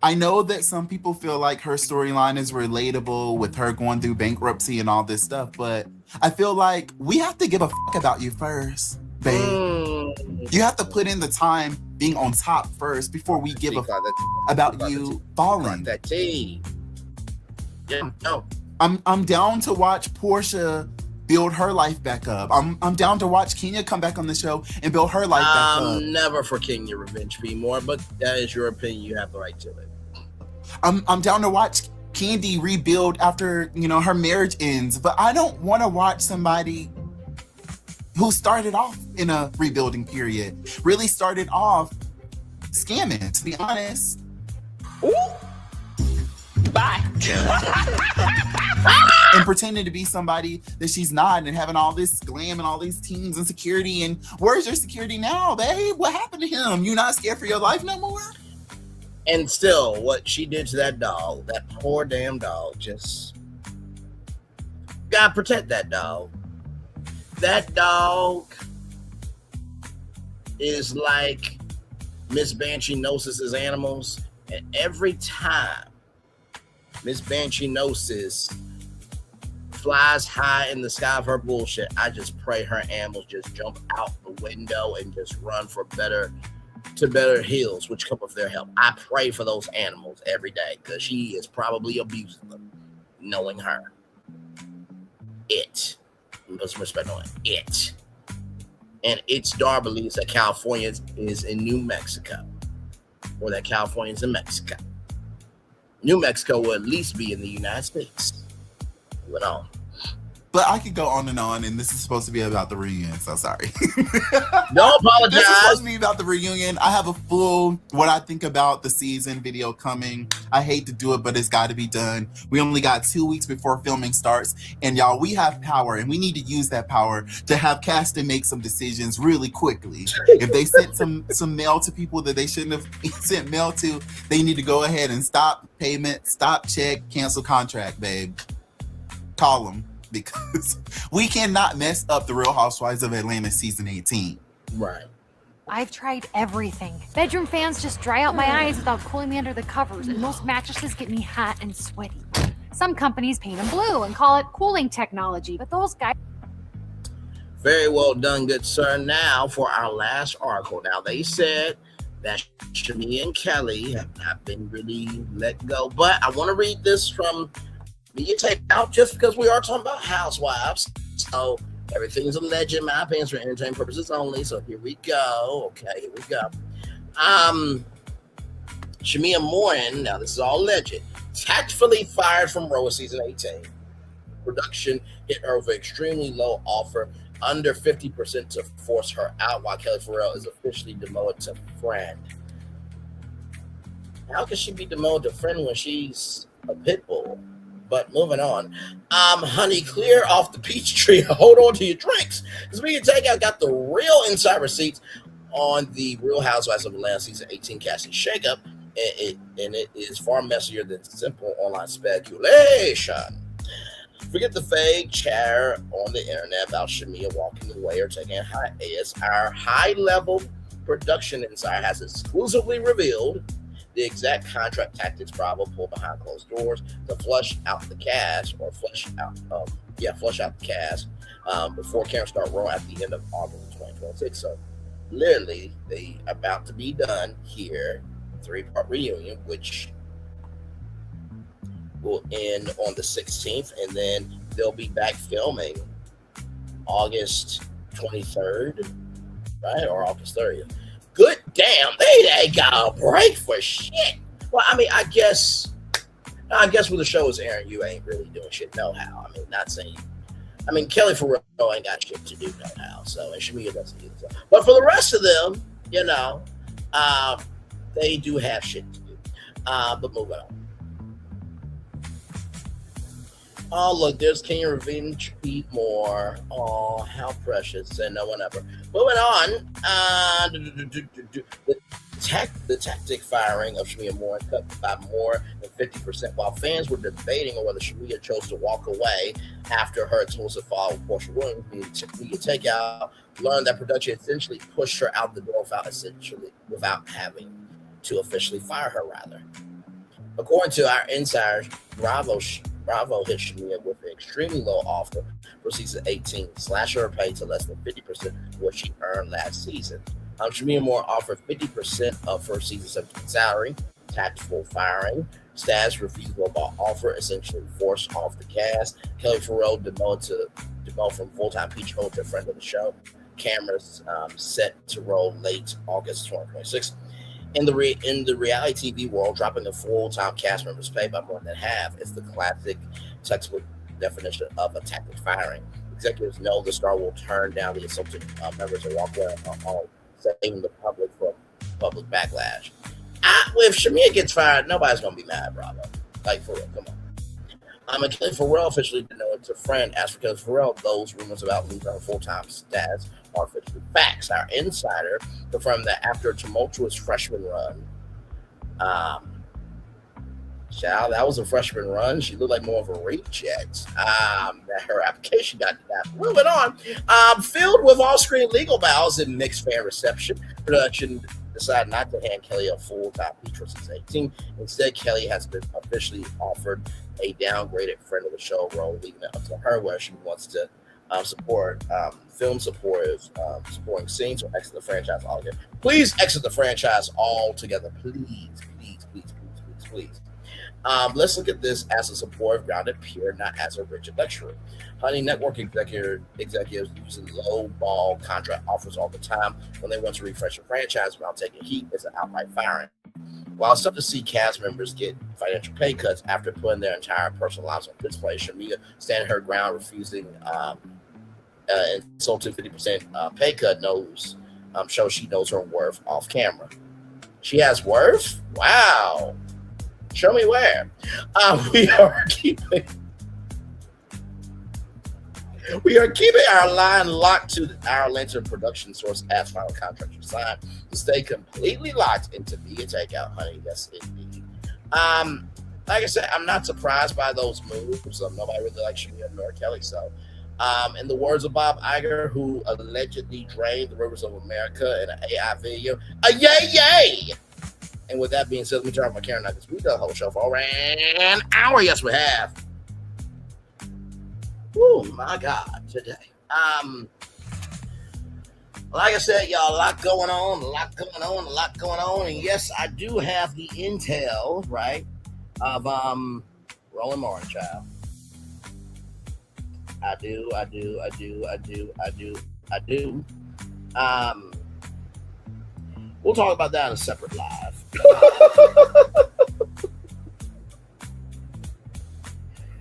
I know that some people feel like her storyline is relatable with her going through bankruptcy and all this stuff, but I feel like we have to give a fuck about you first, babe. You have to put in the time being on top first before we give a fuck about you falling. That tea. Yeah, no. I'm down to watch Porsha build her life back up. I'm down to watch Kenya come back on the show and build her life back up. Never for Kenya Revenge P More, but that is your opinion. You have the right to it. I'm down to watch Candy rebuild after, you know, her marriage ends, but I don't want to watch somebody who started off in a rebuilding period, really started off scamming, to be honest. Ooh. Bye. And pretending to be somebody that she's not, and having all this glam and all these teams and security. And where's your security now, babe? What happened to him? You not scared for your life no more? And still, what she did to that dog, that poor damn dog, just gotta protect that dog. That dog is like Miss Banshee Gnosis' animals. And every time Miss Banshee Gnosis flies high in the sky of her bullshit, I just pray her animals just jump out the window and just run for better hills, which come with their help. I pray for those animals every day, because she is probably abusing them, knowing her. Put some respect on it. And it's Dar believes that California is in New Mexico, or that California is in Mexico. New Mexico will at least be in the United States. Moving on. But I could go on, and this is supposed to be about the reunion, so sorry. Don't apologize. This is supposed to be about the reunion. I have a full what I think about the season video coming. I hate to do it, but it's got to be done. We only got 2 weeks before filming starts, and y'all, we have power, and we need to use that power to have casting make some decisions really quickly. If they sent some mail to people that they shouldn't have sent mail to, they need to go ahead and stop payment, stop check, cancel contract, babe. Call them. Because we cannot mess up the Real Housewives of Atlanta season 18. Right. I've tried everything. Bedroom fans just dry out my eyes without cooling me under the covers, and most mattresses get me hot and sweaty. Some companies paint them blue and call it cooling technology, but those guys... Very well done, good sir. Now for our last article. Now they said that Shamea and Kelli have not been really let go, but I want to read this from Media Tape Out just because we are talking about Housewives. So everything's alleged, in my opinion, for entertainment purposes only. So here we go. Okay, here we go. Shamea Morin, now this is all alleged, tactfully fired from Roa season 18. Production hit her with an extremely low offer, under 50% to force her out, while Kelli Farrell is officially demoted to friend. How can she be demoted to friend when she's a pit bull? But moving on. Honey, clear off the peach tree. Hold on to your drinks. Because Media Takeout got the real inside receipts on the Real Housewives of Atlanta season 18 casting shakeup. And it is far messier than simple online speculation. Forget the fake chatter on the internet about Shamea walking away or taking a hiatus. Our high-level production insider has exclusively revealed the exact contract tactics Bravo pulled behind closed doors to flush out the cast before cameras start rolling at the end of August 2026. So literally, they about to be done here, 3-part reunion, which will end on the 16th, and then they'll be back filming August 23rd, right, or August 30th. Good damn, they got a break for shit. Well, I mean, I guess when the show is airing, you ain't really doing shit no how. I mean, not saying. I mean, Kelli Farrell ain't got shit to do no how. So, and Shamea doesn't either. So. But for the rest of them, you know, they do have shit to do. But moving on. Oh, look, there's King Revenge Eat More. Oh, how precious. And no one ever. Moving on. The tactic firing of Shamea Moore cut by more than 50%, while fans were debating on whether Shamea chose to walk away after her explosive fall with Porsha Williams. Media Takeout learned that production essentially pushed her out the door without having to officially fire her, rather. According to our insiders, Bravo hit Shamea with an extremely low offer for season 18, slashing her pay to less than 50% of what she earned last season. Shamea Moore offered 50% of her season 17 salary, tactful firing, status refusal about offer, essentially forced off the cast. Kelli Farrell demoted from full-time peach holder to friend of the show. Cameras set to roll late August 2026. In the reality TV world, dropping a full-time cast member's pay by more than half is the classic textbook definition of a tactic firing. Executives know the star will turn down the assumption members and walk away on saving the public from public backlash. If Shamea gets fired, nobody's going to be mad, Bravo. Like, for real, come on. Kelli Farrell officially denoted to friend. As for Kelli Farrell, those rumors about losing her full-time status are officially facts. Our insider confirmed that after a tumultuous freshman run, that was a freshman run. She looked like more of a reject. That her application got denied. Moving on. Filled with all-screen legal battles and mixed fan reception, production decided not to hand Kelli a full-time peach for season 18. Instead, Kelli has been officially offered a downgraded friend of the show role, leaving it up to her where she wants to support film supporting scenes or exit the franchise altogether. Please exit the franchise altogether. Please. Let's look at this as a supportive, grounded peer, not as a rigid lecturer. Honey, network executives use low ball contract offers all the time when they want to refresh a franchise without taking heat. It's an outright firing. While it's tough to see cast members get financial pay cuts after putting their entire personal lives on display, Shamea standing her ground, refusing insulting 50% pay cut shows she knows her worth off camera. She has worth? Wow. Show me where. We are keeping our line locked to our Atlanta production source as final contracts are signed to stay completely locked into Media Takeout, honey. Yes, indeed. Like I said, I'm not surprised by those moves. Nobody really likes Shamea nor Kelli. So, in the words of Bob Iger, who allegedly drained the rivers of America in an AI video, yay, yay! And with that being said, let me turn off my camera now because we've done the whole show for over an hour. Yes, we have. Oh my God, today. Like I said, y'all, a lot going on. And yes, I do have the intel, right, of Roland Martin, child. I do. We'll talk about that in a separate live.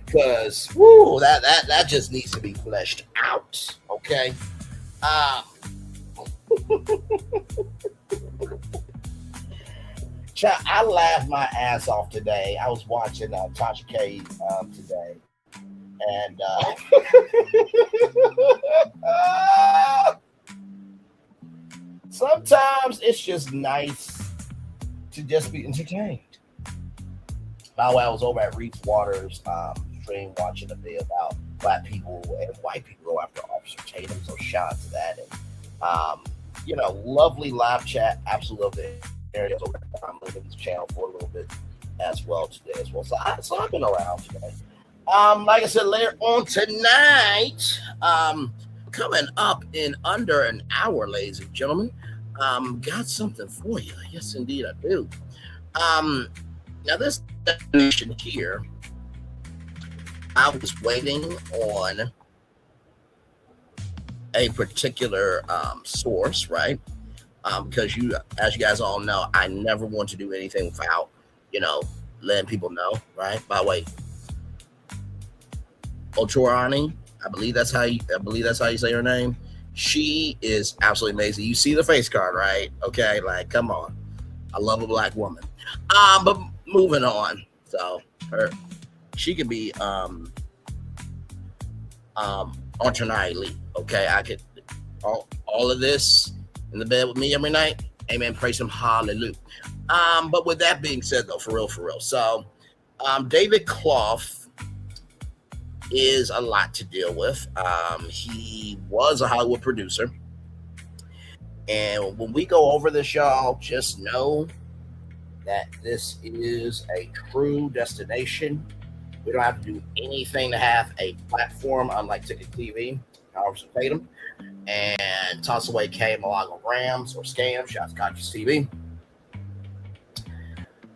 Because that just needs to be fleshed out, okay? Child, I laughed my ass off today. I was watching Tasha K today, and sometimes it's just nice to just be entertained. By the way, I was over at Reed's Waters stream watching a video about black people and white people go after Officer Tatum. So shout out to that. And lovely live chat. Absolutely. Areas over at Tom Lincoln's channel for a little bit as well today as well. So I've been around today. Like I said, later on tonight, coming up in under an hour, ladies and gentlemen, got something for you. Yes, indeed, I do. Now this definition here, I was waiting on a particular source, right? Because as you guys all know, I never want to do anything without, letting people know, right? By the way, Ochorani, I believe that's how you say her name. She is absolutely amazing. You see the face card, right? Okay, like come on, I love a black woman. But moving on, so she could be alternate elite. Okay, I could all of this in the bed with me every night. Amen. Praise him. Hallelujah. But with that being said, though, for real. So, David Clough is a lot to deal with. He was a Hollywood producer. And when we go over this, y'all, just know that this is a true destination. We don't have to do anything to have a platform, unlike Ticket TV, Officer Tatum, and toss away malograms or scams. Shots Conscious TV.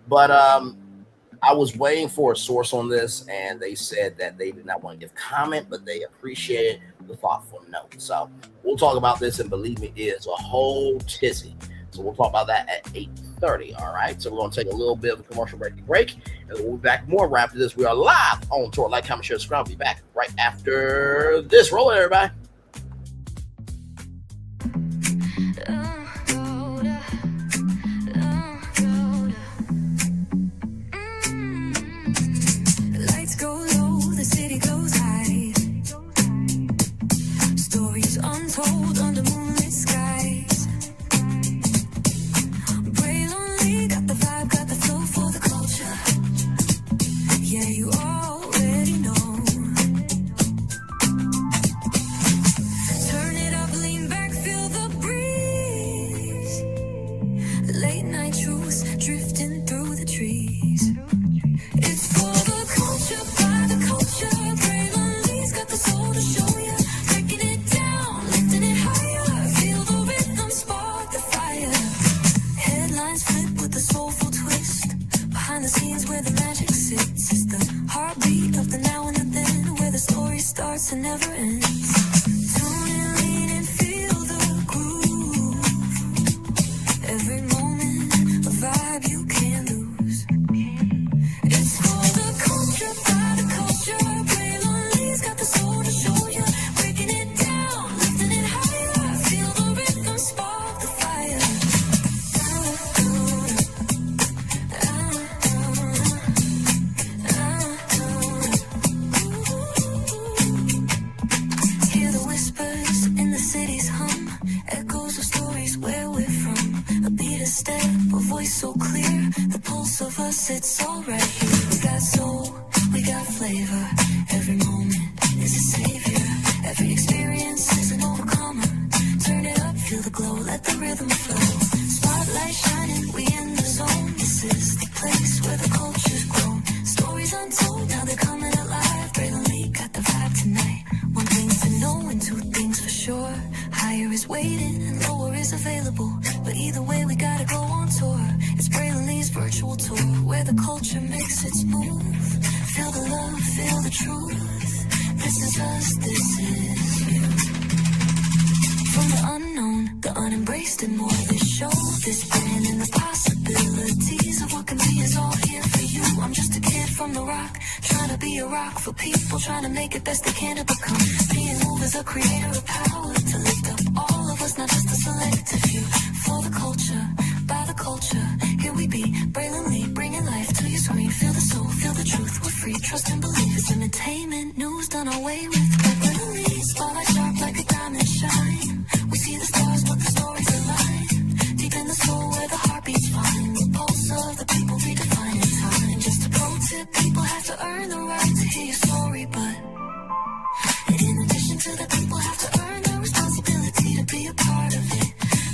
But I was waiting for a source on this, and they said that they did not want to give comment, but they appreciated the thoughtful note. So we'll talk about this, and believe me, it is a whole tizzy. So we'll talk about that at 8:30. All right. So we're going to take a little bit of a commercial break, and we'll be back more right after this. We are live on tour. Like, comment, share, subscribe. We'll be back right after this. Roll it, everybody. Lights go low, the city goes high. Stories untold under moonlit skies. Pray lonely, got the vibe, got the flow for the culture. Yeah, you already know. Turn it up, lean back, feel the breeze. Late night truths drifting through the trees. It's for the culture, by the culture. Pray lonely's got the soul to show ya. Breaking it down, lifting it higher. Feel the rhythm, spark the fire. Headlines flip with a soulful twist. Behind the scenes where the magic sits. It's the heartbeat of the now and the then, where the story starts and never ends. Tune in, lean and feel the groove. Every moment, a vibe you can't lose. tickets available, but either way we gotta go on tour. It's Braylon Lee's virtual tour, where the culture makes its move. Feel the love, feel the truth. This is us, this is you. From the unknown, the unembraced and more. This show, this brand, and the possibilities of what can be is all here for you. I'm just a kid from the rock, trying to be a rock for people, trying to make it best they can to become. Being moved as a creator of power to lift up all of us, not just a selective few. For the culture, by the culture, here we be. Braylon Lee, bringing life to your screen. Feel the soul, feel the truth. We're free, trust and believe. It's entertainment, news done away with. Braylon Lee, spotlight sharp like a diamond shine. We see the stars, but the stories align. Deep in the soul where the heartbeats find. The pulse of the people redefining time. Just a pro tip, people have to earn the right to hear your story, but in addition to that, people have to earn the responsibility to be a part of it.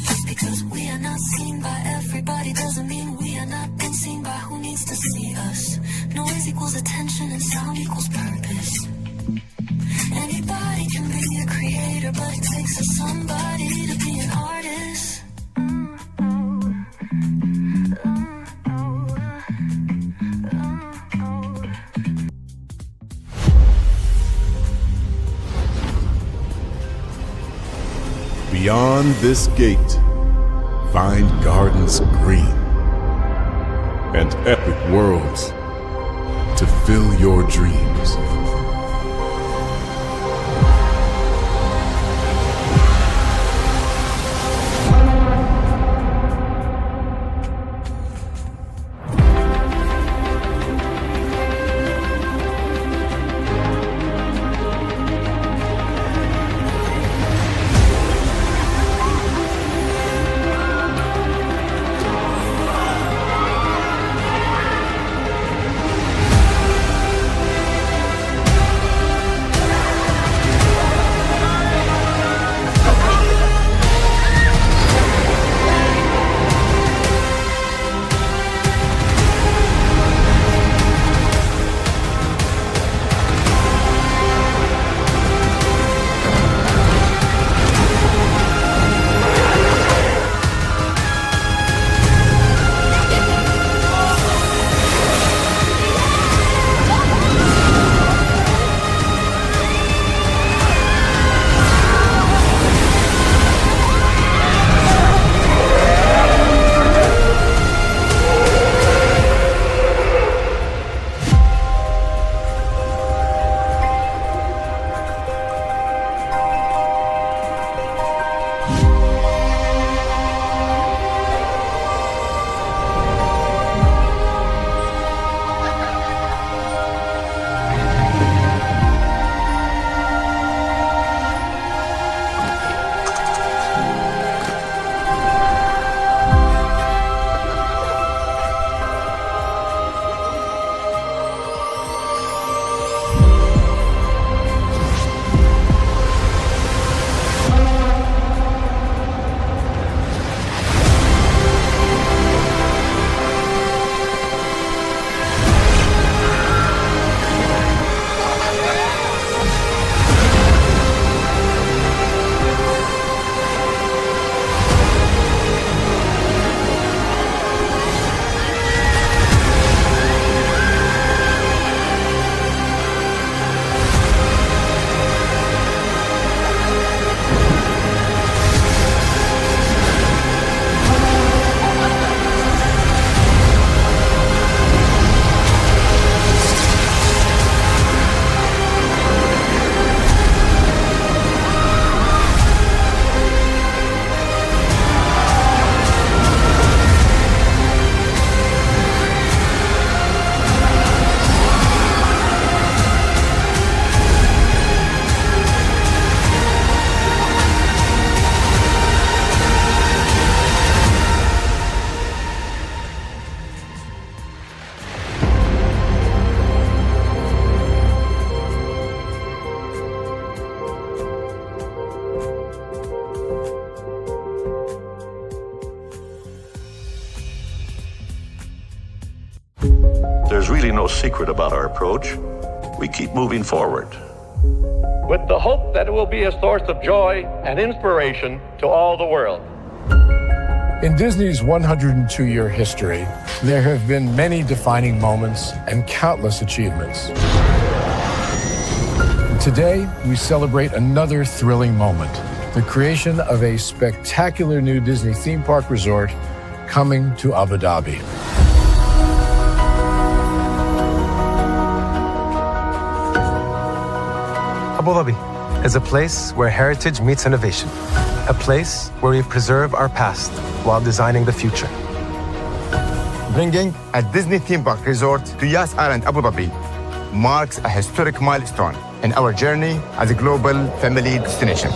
Just because we are not seen by everybody doesn't mean we are not been seen by who needs to see us. Noise equals attention and sound equals purpose. Anybody can be a creator, but it takes a somebody to be an artist. Beyond this gate, find gardens green and epic worlds to fill your dreams. There's really no secret about our approach. We keep moving forward. With the hope that it will be a source of joy and inspiration to all the world. In Disney's 102-year history, there have been many defining moments and countless achievements. Today, we celebrate another thrilling moment, the creation of a spectacular new Disney theme park resort coming to Abu Dhabi. Abu Dhabi is a place where heritage meets innovation, a place where we preserve our past while designing the future. Bringing a Disney theme park resort to Yas Island, Abu Dhabi marks a historic milestone in our journey as a global family destination.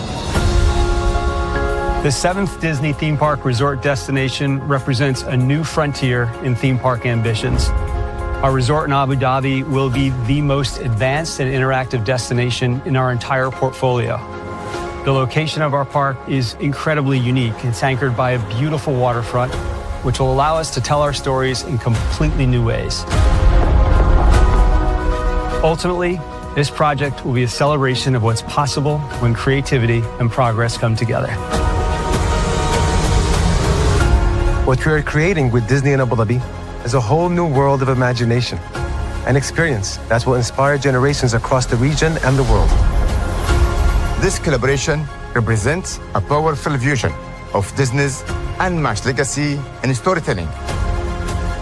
The 7th Disney theme park resort destination represents a new frontier in theme park ambitions. Our resort in Abu Dhabi will be the most advanced and interactive destination in our entire portfolio. The location of our park is incredibly unique. It's anchored by a beautiful waterfront, which will allow us to tell our stories in completely new ways. Ultimately, this project will be a celebration of what's possible when creativity and progress come together. What we are creating with Disney in Abu Dhabi is a whole new world of imagination, an experience that will inspire generations across the region and the world. This collaboration represents a powerful fusion of Disney's unmatched legacy in storytelling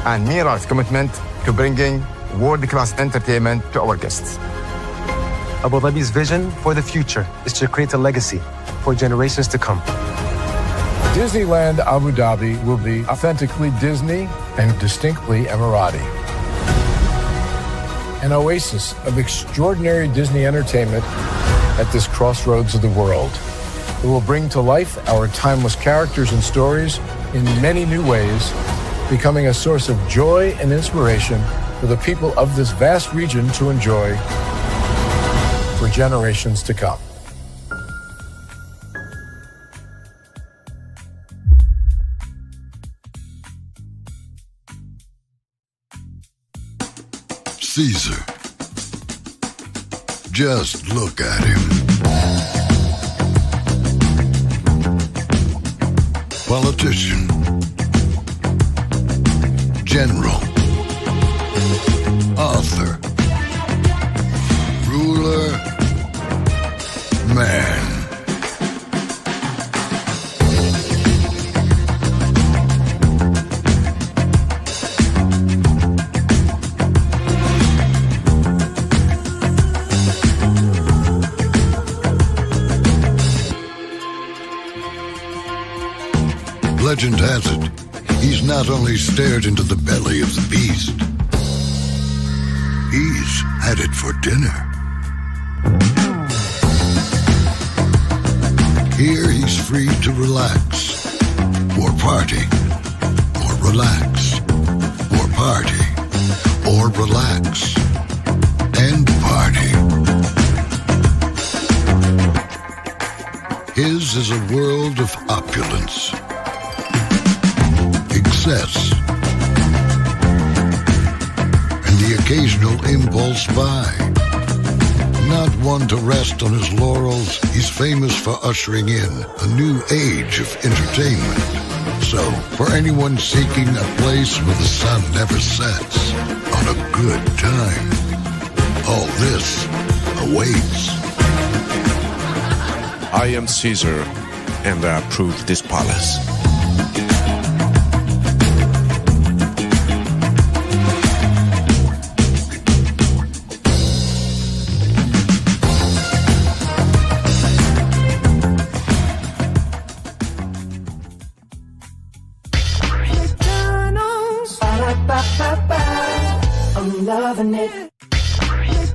and Mira's commitment to bringing world-class entertainment to our guests. Abu Dhabi's vision for the future is to create a legacy for generations to come. Disneyland Abu Dhabi will be authentically Disney and distinctly Emirati. An oasis of extraordinary Disney entertainment at this crossroads of the world. It will bring to life our timeless characters and stories in many new ways, becoming a source of joy and inspiration for the people of this vast region to enjoy for generations to come. Caesar. Just look at him. Politician. General. Author. Ruler. Man. Legend has it, he's not only stared into the belly of the beast, he's had it for dinner. Here he's free to relax, or party, or relax, or party, or relax, and party. His is a world of opulence, excess, and the occasional impulse buy. Not one to rest on his laurels, he's famous for ushering in a new age of entertainment. So, for anyone seeking a place where the sun never sets on a good time, all this awaits. I am Caesar, and I approve this palace. I'm loving it.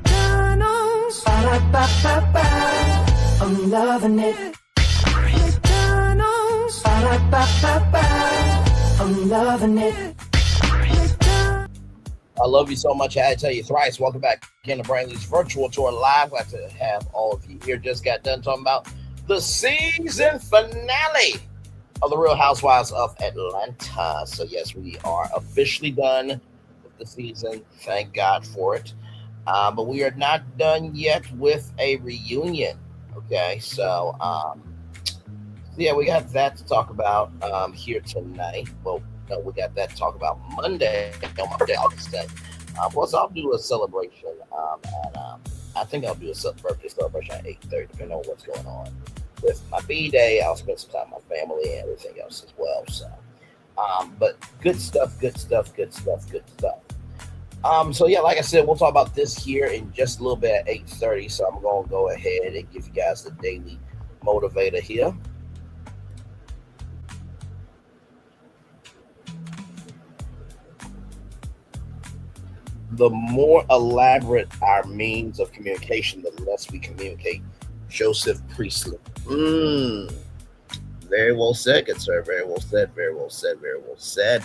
McDonald's. I'm loving it. McDonald's. I'm loving it. I love you so much. I had to tell you thrice. Welcome back again to Brainley's virtual tour live. Glad to have all of you here. Just got done talking about the season finale of The Real Housewives of Atlanta. So yes, we are officially done with the season. Thank God for it. But we are not done yet with a reunion. Okay, so Yeah, we got that to talk about here tonight. Well, no, we got that to talk about Monday, on Monday, August 10th. Plus, I'll do a celebration, and I think I'll do a birthday celebration at 8:30, depending on what's going on with my B-day. I'll spend some time with my family and everything else as well. So, but good stuff, good stuff, good stuff, good stuff. So yeah, like I said, we'll talk about this here in just a little bit at 8:30. So I'm gonna go ahead and give you guys the daily motivator here. The more elaborate our means of communication, the less we communicate. Joseph Priestley. Very well said, good sir. Very well said. Very well said. Very well said.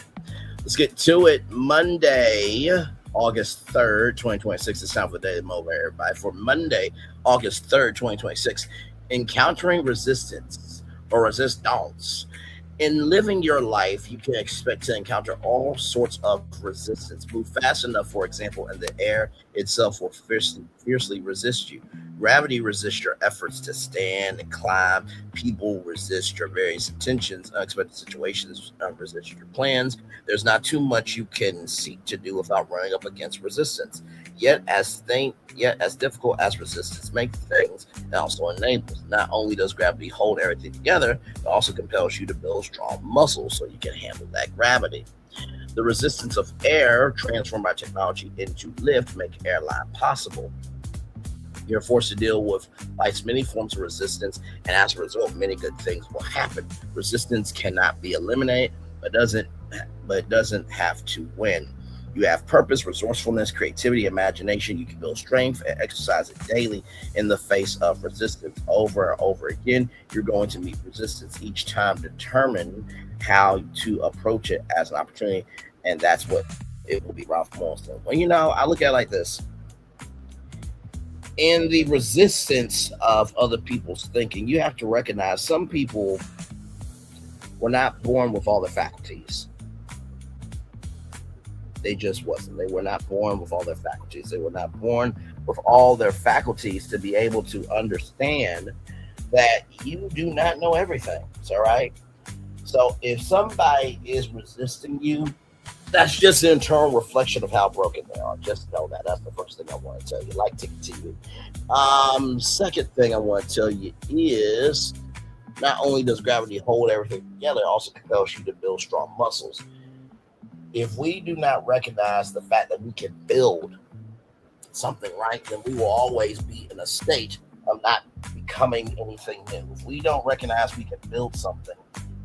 Let's get to it. Monday, August 3rd, 2026. It's time for the Daily Motivator, everybody. For Monday, August 3rd, 2026. Encountering resistance or resistance. In living your life, you can expect to encounter all sorts of resistance. Move fast enough, for example, and the air itself will fiercely resist you. Gravity resists your efforts to stand and climb. People resist your various intentions. Unexpected situations resist your plans. There's not too much you can seek to do without running up against resistance. Yet as difficult as resistance makes things, it also enables. Not only does gravity hold everything together, it also compels you to build strong muscles so you can handle that gravity. The resistance of air, transformed by technology into lift, make airline possible. You're forced to deal with life's many forms of resistance, and as a result, many good things will happen. Resistance cannot be eliminated, but it doesn't have to win. You have purpose, resourcefulness, creativity, imagination. You can build strength and exercise it daily in the face of resistance. Over and over again, you're going to meet resistance. Each time, determine how to approach it as an opportunity, and that's what it will be. Ralph Morrison. Well, I look at it like this. In the resistance of other people's thinking, you have to recognize some people were not born with all their faculties. They just wasn't. They were not born with all their faculties. They were not born with all their faculties to be able to understand that you do not know everything. It's all right. So if somebody is resisting you, that's just an internal reflection of how broken they are. Just know that. That's the first thing I want to tell you. Like to continue. Second thing I want to tell you is not only does gravity hold everything together, it also compels you to build strong muscles. If we do not recognize the fact that we can build something, right, then we will always be in a state of not becoming anything new. If we don't recognize we can build something,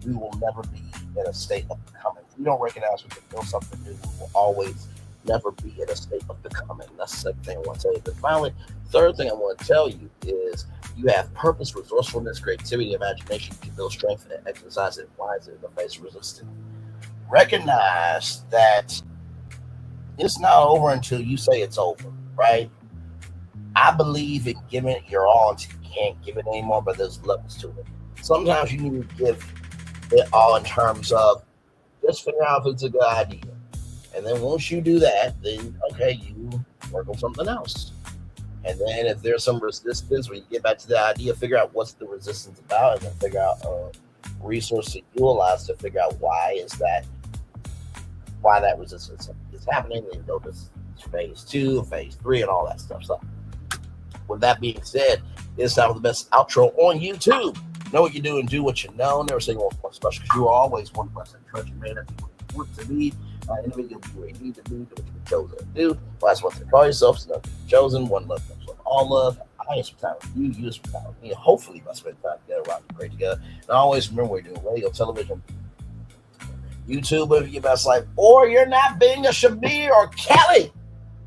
we will never be in a state of becoming. If we don't recognize we can build something new, we will always never be in a state of becoming. That's the second thing I want to tell you. But finally, third thing I want to tell you is you have purpose, resourcefulness, creativity, imagination. You can build strength and exercise it wisely in the face of resistance. Recognize that it's not over until you say it's over, right? I believe in giving it your all until you can't give it anymore, but there's levels to it. Sometimes you need to give it all in terms of just figure out if it's a good idea. And then once you do that, then, okay, you work on something else. And then if there's some resistance, when you get back to the idea, figure out what's the resistance about, and then figure out a resource to utilize to figure out why that resistance is happening, and go to phase 2, phase 3, and all that stuff. So with that being said, it's time for the best outro on YouTube. Know what you do and do what you know. Never say one special, because you are always one person. Trust you, man. That's what you want to be. Individual, be where you need to be, do what you've been chosen to do. Last one to call yourself, so chosen, one love, all love. I spend time with you spend time with me. Hopefully, I spend time together, rock and great together. And always remember, we're doing radio, television, YouTube, living your best life, or you're not being a Shamea or Kelli.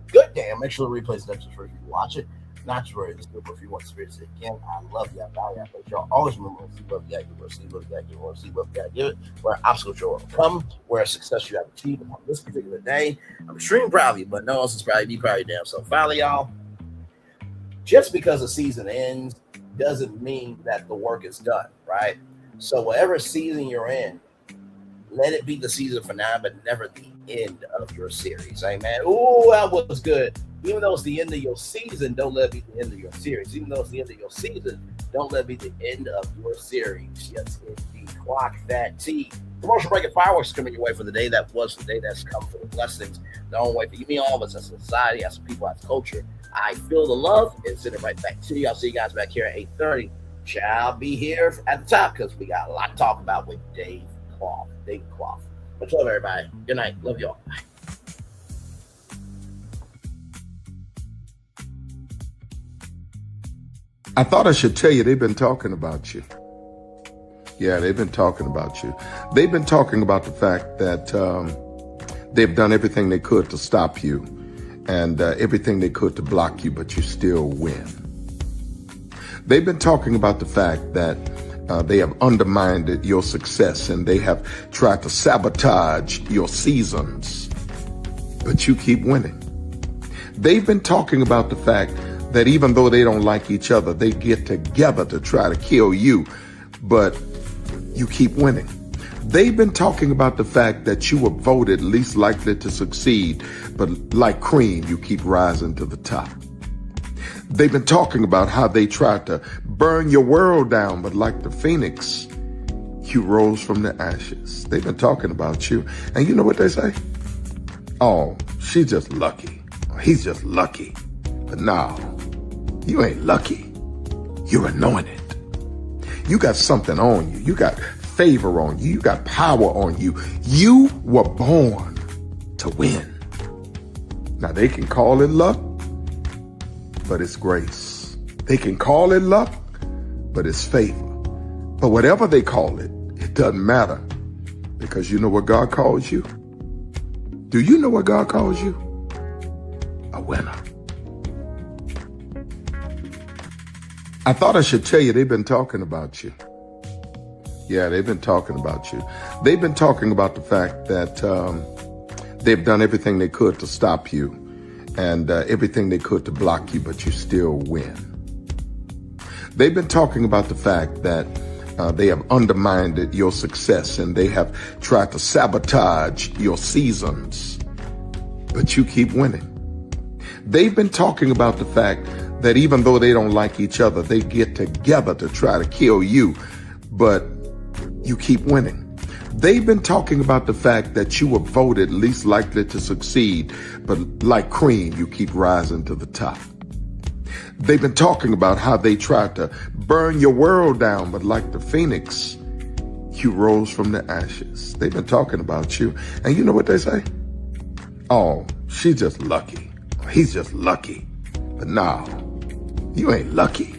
Good damn. Make sure the replay's next for you watch it. Not to worry, this group if you want to experience it again. I love y'all, value y'all, but y'all always remember, see what you got to give, see what you got to give, see what you got to give it, where obstacles you'll overcome, where success you have achieved on this particular day. I'm extremely proud of you, but no one else is proud of you. Be proud of your damn self. Finally, y'all, just because the season ends doesn't mean that the work is done, right? So whatever season you're in, let it be the season for now, but never the end of your series. Amen. Ooh, that was good. Even though it's the end of your season, don't let it be the end of your series. Even though it's the end of your season, Don't let it be the end of your series. Yes, indeed. Clock that T. Commercial break and fireworks coming your way for the day that was the day that's come for the blessings. The only way for you, me, all of us as a society, as a people, as a culture. I feel the love and send it right back to you. I'll see you guys back here at 8:30. Shall be here at the top because we got a lot to talk about with Dave Clough. Much love, everybody. Good night. Love y'all. Bye. I thought I should tell you they've been talking about you. Yeah, they've been talking about you. They've been talking about the fact that they've done everything they could to stop you and everything they could to block you, but you still win. They've been talking about the fact that they have undermined your success and they have tried to sabotage your seasons, but you keep winning. They've been talking about the fact that even though they don't like each other, they get together to try to kill you, but you keep winning. They've been talking about the fact that you were voted least likely to succeed, but like cream, you keep rising to the top. They've been talking about how they tried to burn your world down, but like the phoenix, you rose from the ashes. They've been talking about you. And you know what they say? Oh, she's just lucky. He's just lucky. But no, you ain't lucky. You're anointed. You got something on you. You got favor on you. You got power on you. You were born to win. Now they can call it luck, but it's grace. They can call it luck, but it's favor. But whatever they call it, it doesn't matter because you know what God calls you? Do you know what God calls you? A winner. I thought I should tell you they've been talking about you. Yeah, they've been talking about you. They've been talking about the fact that they've done everything they could to stop you and everything they could to block you, but you still win. They've been talking about the fact that they have undermined your success and they have tried to sabotage your seasons, but you keep winning. They've been talking about the fact that even though they don't like each other, they get together to try to kill you, but you keep winning. They've been talking about the fact that you were voted least likely to succeed, but like cream, you keep rising to the top. They've been talking about how they tried to burn your world down, but like the phoenix, you rose from the ashes. They've been talking about you. And you know what they say? Oh, she's just lucky. He's just lucky. But no, you ain't lucky.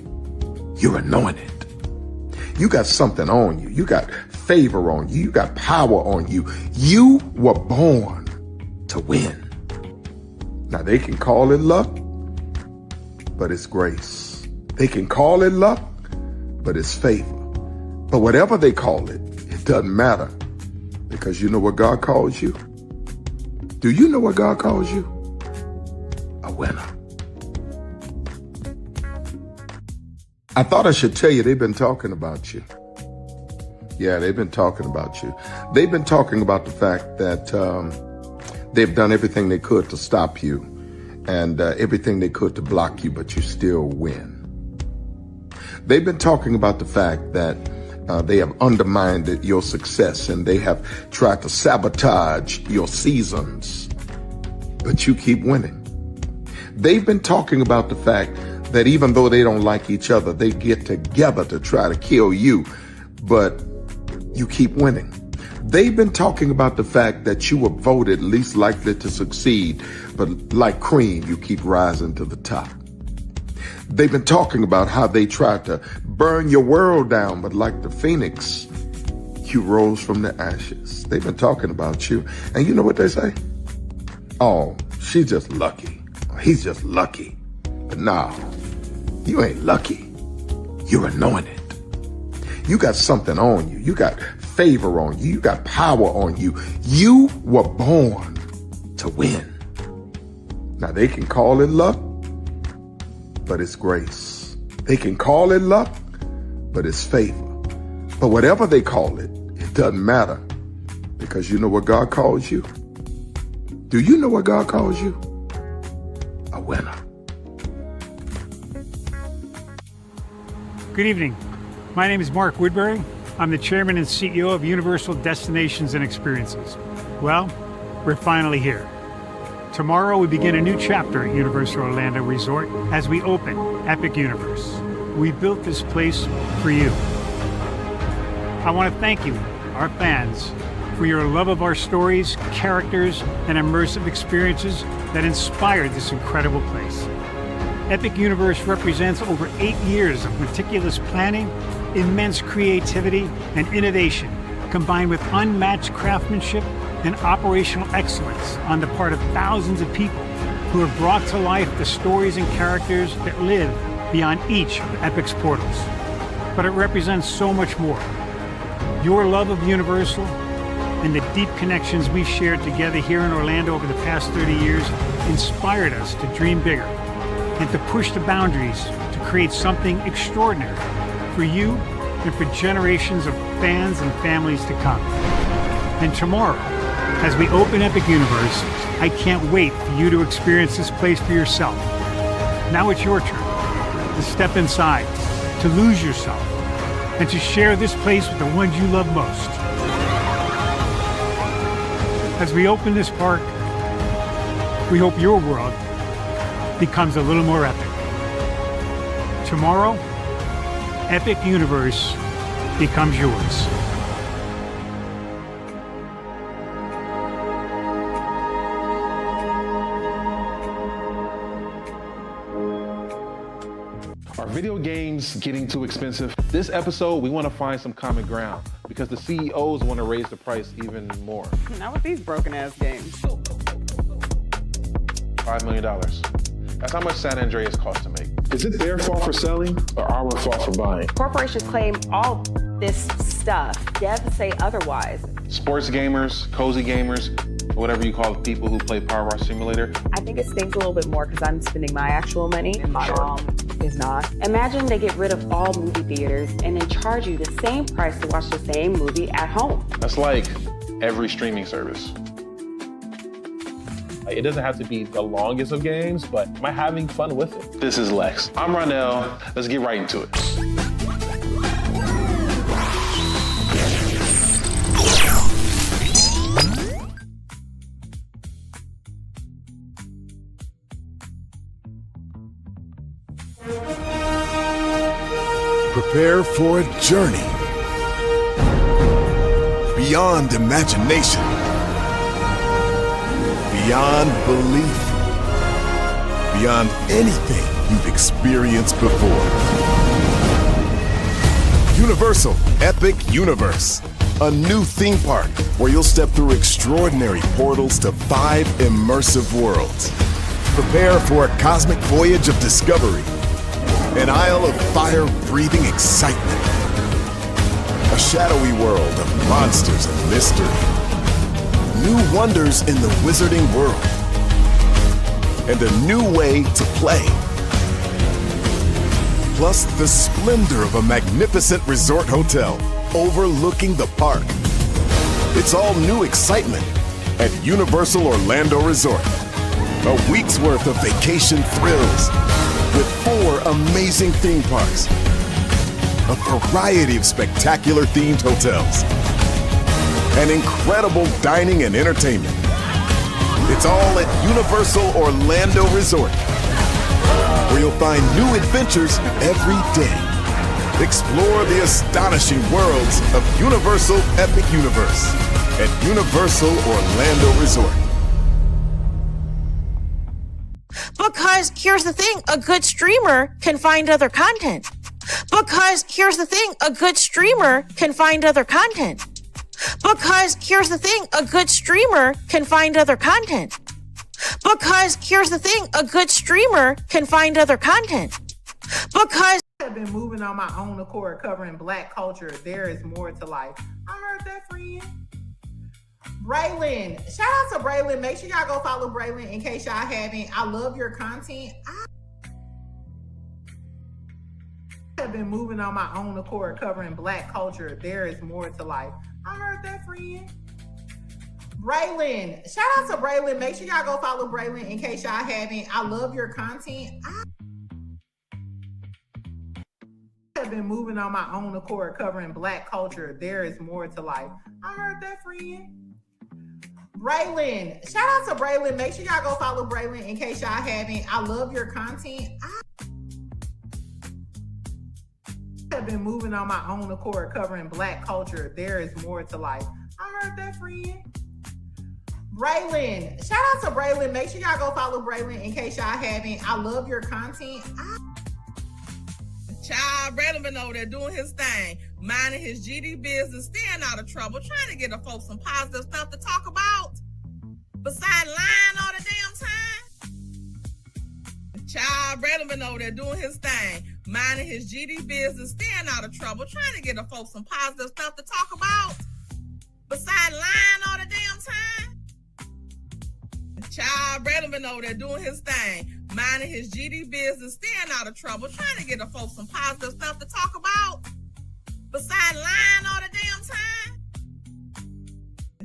You're anointed. You got something on you. You got favor on you. You got power on you. You were born to win. Now they can call it luck, but it's grace. They can call it luck, but it's favor. But whatever they call it, it doesn't matter because you know what God calls you? Do you know what God calls you? A winner. I thought I should tell you they've been talking about you. Yeah, they've been talking about you. They've been talking about the fact that they've done everything they could to stop you and everything they could to block you, but you still win. They've been talking about the fact that they have undermined your success and they have tried to sabotage your seasons, but you keep winning. They've been talking about the fact that even though they don't like each other, they get together to try to kill you, but you keep winning. They've been talking about the fact that you were voted least likely to succeed, but like cream, you keep rising to the top. They've been talking about how they tried to burn your world down, but like the phoenix, you rose from the ashes. They've been talking about you. And you know what they say? Oh, she's just lucky. He's just lucky. But no, you ain't lucky. You're anointed. You got something on you. You got favor on you. You got power on you. You were born to win. Now they can call it luck, but it's grace. They can call it luck, but it's favor. But whatever they call it, it doesn't matter because you know what God calls you? Do you know what God calls you? A winner. Good evening. My name is Mark Woodbury. I'm the chairman and CEO of Universal Destinations and Experiences. Well, we're finally here. Tomorrow we begin a new chapter at Universal Orlando Resort as we open Epic Universe. We built this place for you. I want to thank you, our fans, for your love of our stories, characters, and immersive experiences that inspired this incredible place. Epic Universe represents over 8 years of meticulous planning, immense creativity, and innovation, combined with unmatched craftsmanship and operational excellence on the part of thousands of people who have brought to life the stories and characters that live beyond each of Epic's portals. But it represents so much more. Your love of Universal and the deep connections we've shared together here in Orlando over the past 30 years inspired us to dream bigger and to push the boundaries to create something extraordinary for you and for generations of fans and families to come. And tomorrow, as we open Epic Universe, I can't wait for you to experience this place for yourself. Now it's your turn to step inside, to lose yourself, and to share this place with the ones you love most. As we open this park, we hope your world becomes a little more epic. Tomorrow, Epic Universe becomes yours. Are video games getting too expensive? This episode, we want to find some common ground because the CEOs want to raise the price even more. Not with these broken ass games. $5 million. That's how much San Andreas costs to make. Is it their fault for selling or our fault for buying? Corporations claim all this stuff. Devs say otherwise. Sports gamers, cozy gamers, whatever you call the people who play Power Wash Simulator. I think it stings a little bit more because I'm spending my actual money and my mom is not. Imagine they get rid of all movie theaters and then charge you the same price to watch the same movie at home. That's like every streaming service. It doesn't have to be the longest of games, but am I having fun with it? This is Lex. I'm Ronell. Let's get right into it. Prepare for a journey beyond imagination, beyond belief, beyond anything you've experienced before. Universal Epic Universe, a new theme park where you'll step through extraordinary portals to 5 immersive worlds. Prepare for a cosmic voyage of discovery, an isle of fire-breathing excitement, a shadowy world of monsters and mystery, new wonders in the wizarding world, and a new way to play. Plus the splendor of a magnificent resort hotel overlooking the park. It's all new excitement at Universal Orlando Resort. A week's worth of vacation thrills with 4 amazing theme parks, a variety of spectacular themed hotels, and incredible dining and entertainment. It's all at Universal Orlando Resort, where you'll find new adventures every day. Explore the astonishing worlds of Universal Epic Universe at Universal Orlando Resort. Because here's the thing, a good streamer can find other content. Because here's the thing, a good streamer can find other content. Because here's the thing, a good streamer can find other content. Because here's the thing, a good streamer can find other content. Because I have been moving on my own accord covering Black culture. There is more to life. I heard that, friend. Braylon, shout out to Braylon. Make sure y'all go follow Braylon in case y'all haven't. I love your content. I have been moving on my own accord covering Black culture. There is more to life. I heard that, friend. Braylon, shout out to Braylon. Make sure y'all go follow Braylon in case y'all haven't. I love your content. I have have been moving on my own accord, covering Black culture. There is more to life. I heard that, friend. Braylon, shout out to Braylon. Make sure y'all go follow Braylon in case y'all haven't. I love your content. I have been moving on my own accord, covering Black culture. There is more to life. I heard that, friend. Braylon, shout out to Braylon. Make sure y'all go follow Braylon in case y'all haven't. I love your content. Child, Braylon been over there doing his thing, minding his GD business, staying out of trouble, trying to get the folks some positive stuff to talk about. Besides lying all the damn time. Child, Braylon been over there doing his thing, minding his GD business, staying out of trouble, trying to get the folks some positive stuff to talk about. Besides lying all the damn time. Child, Braylon been over there doing his thing, minding his GD business, staying out of trouble, trying to get the folks some positive stuff to talk about. Besides lying all the damn time.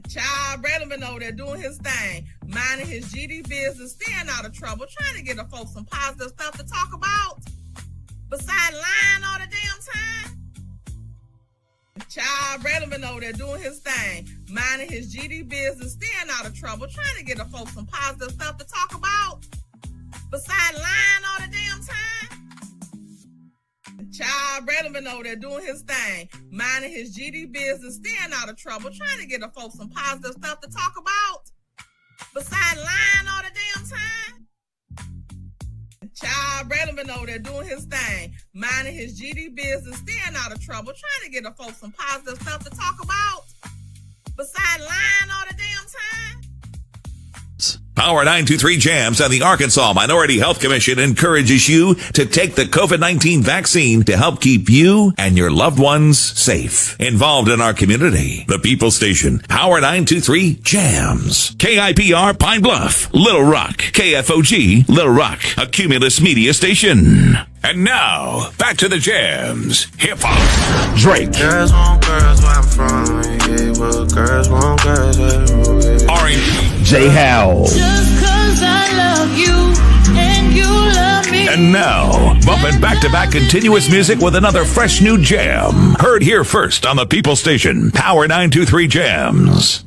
Child, Braylon been over there doing his thing, minding his GD business, staying out of trouble, trying to get the folks some positive stuff to talk about. Besides lying all the damn time. Child, Braylon been over there doing his thing, minding his GD business, staying out of trouble, trying to get the folks some positive stuff to talk about. Besides lying all the damn time. Child, Braylon been over there doing his thing, minding his GD business, staying out of trouble, trying to get the folks some positive stuff to talk about. Besides lying all the damn time. Child, Braylon been over there doing his thing, minding his GD business, staying out of trouble, trying to get the folks some positive stuff to talk about. Besides lying all the damn time. Power 923 Jams and the Arkansas Minority Health Commission encourages you to take the COVID-19 vaccine to help keep you and your loved ones safe. Involved in our community, the People Station, Power 923 Jams. KIPR Pine Bluff, Little Rock, KFOG, Little Rock, a Cumulus Media Station. And now, back to the jams. Hip-hop. Drake. Girls want girls where I'm from. Yeah, well, girls want girls where R&B. J. Howell. Just 'cause I love you and you love me. And now, bumping back-to-back continuous music with another fresh new jam. Heard here first on the People Station, Power 923 Jams.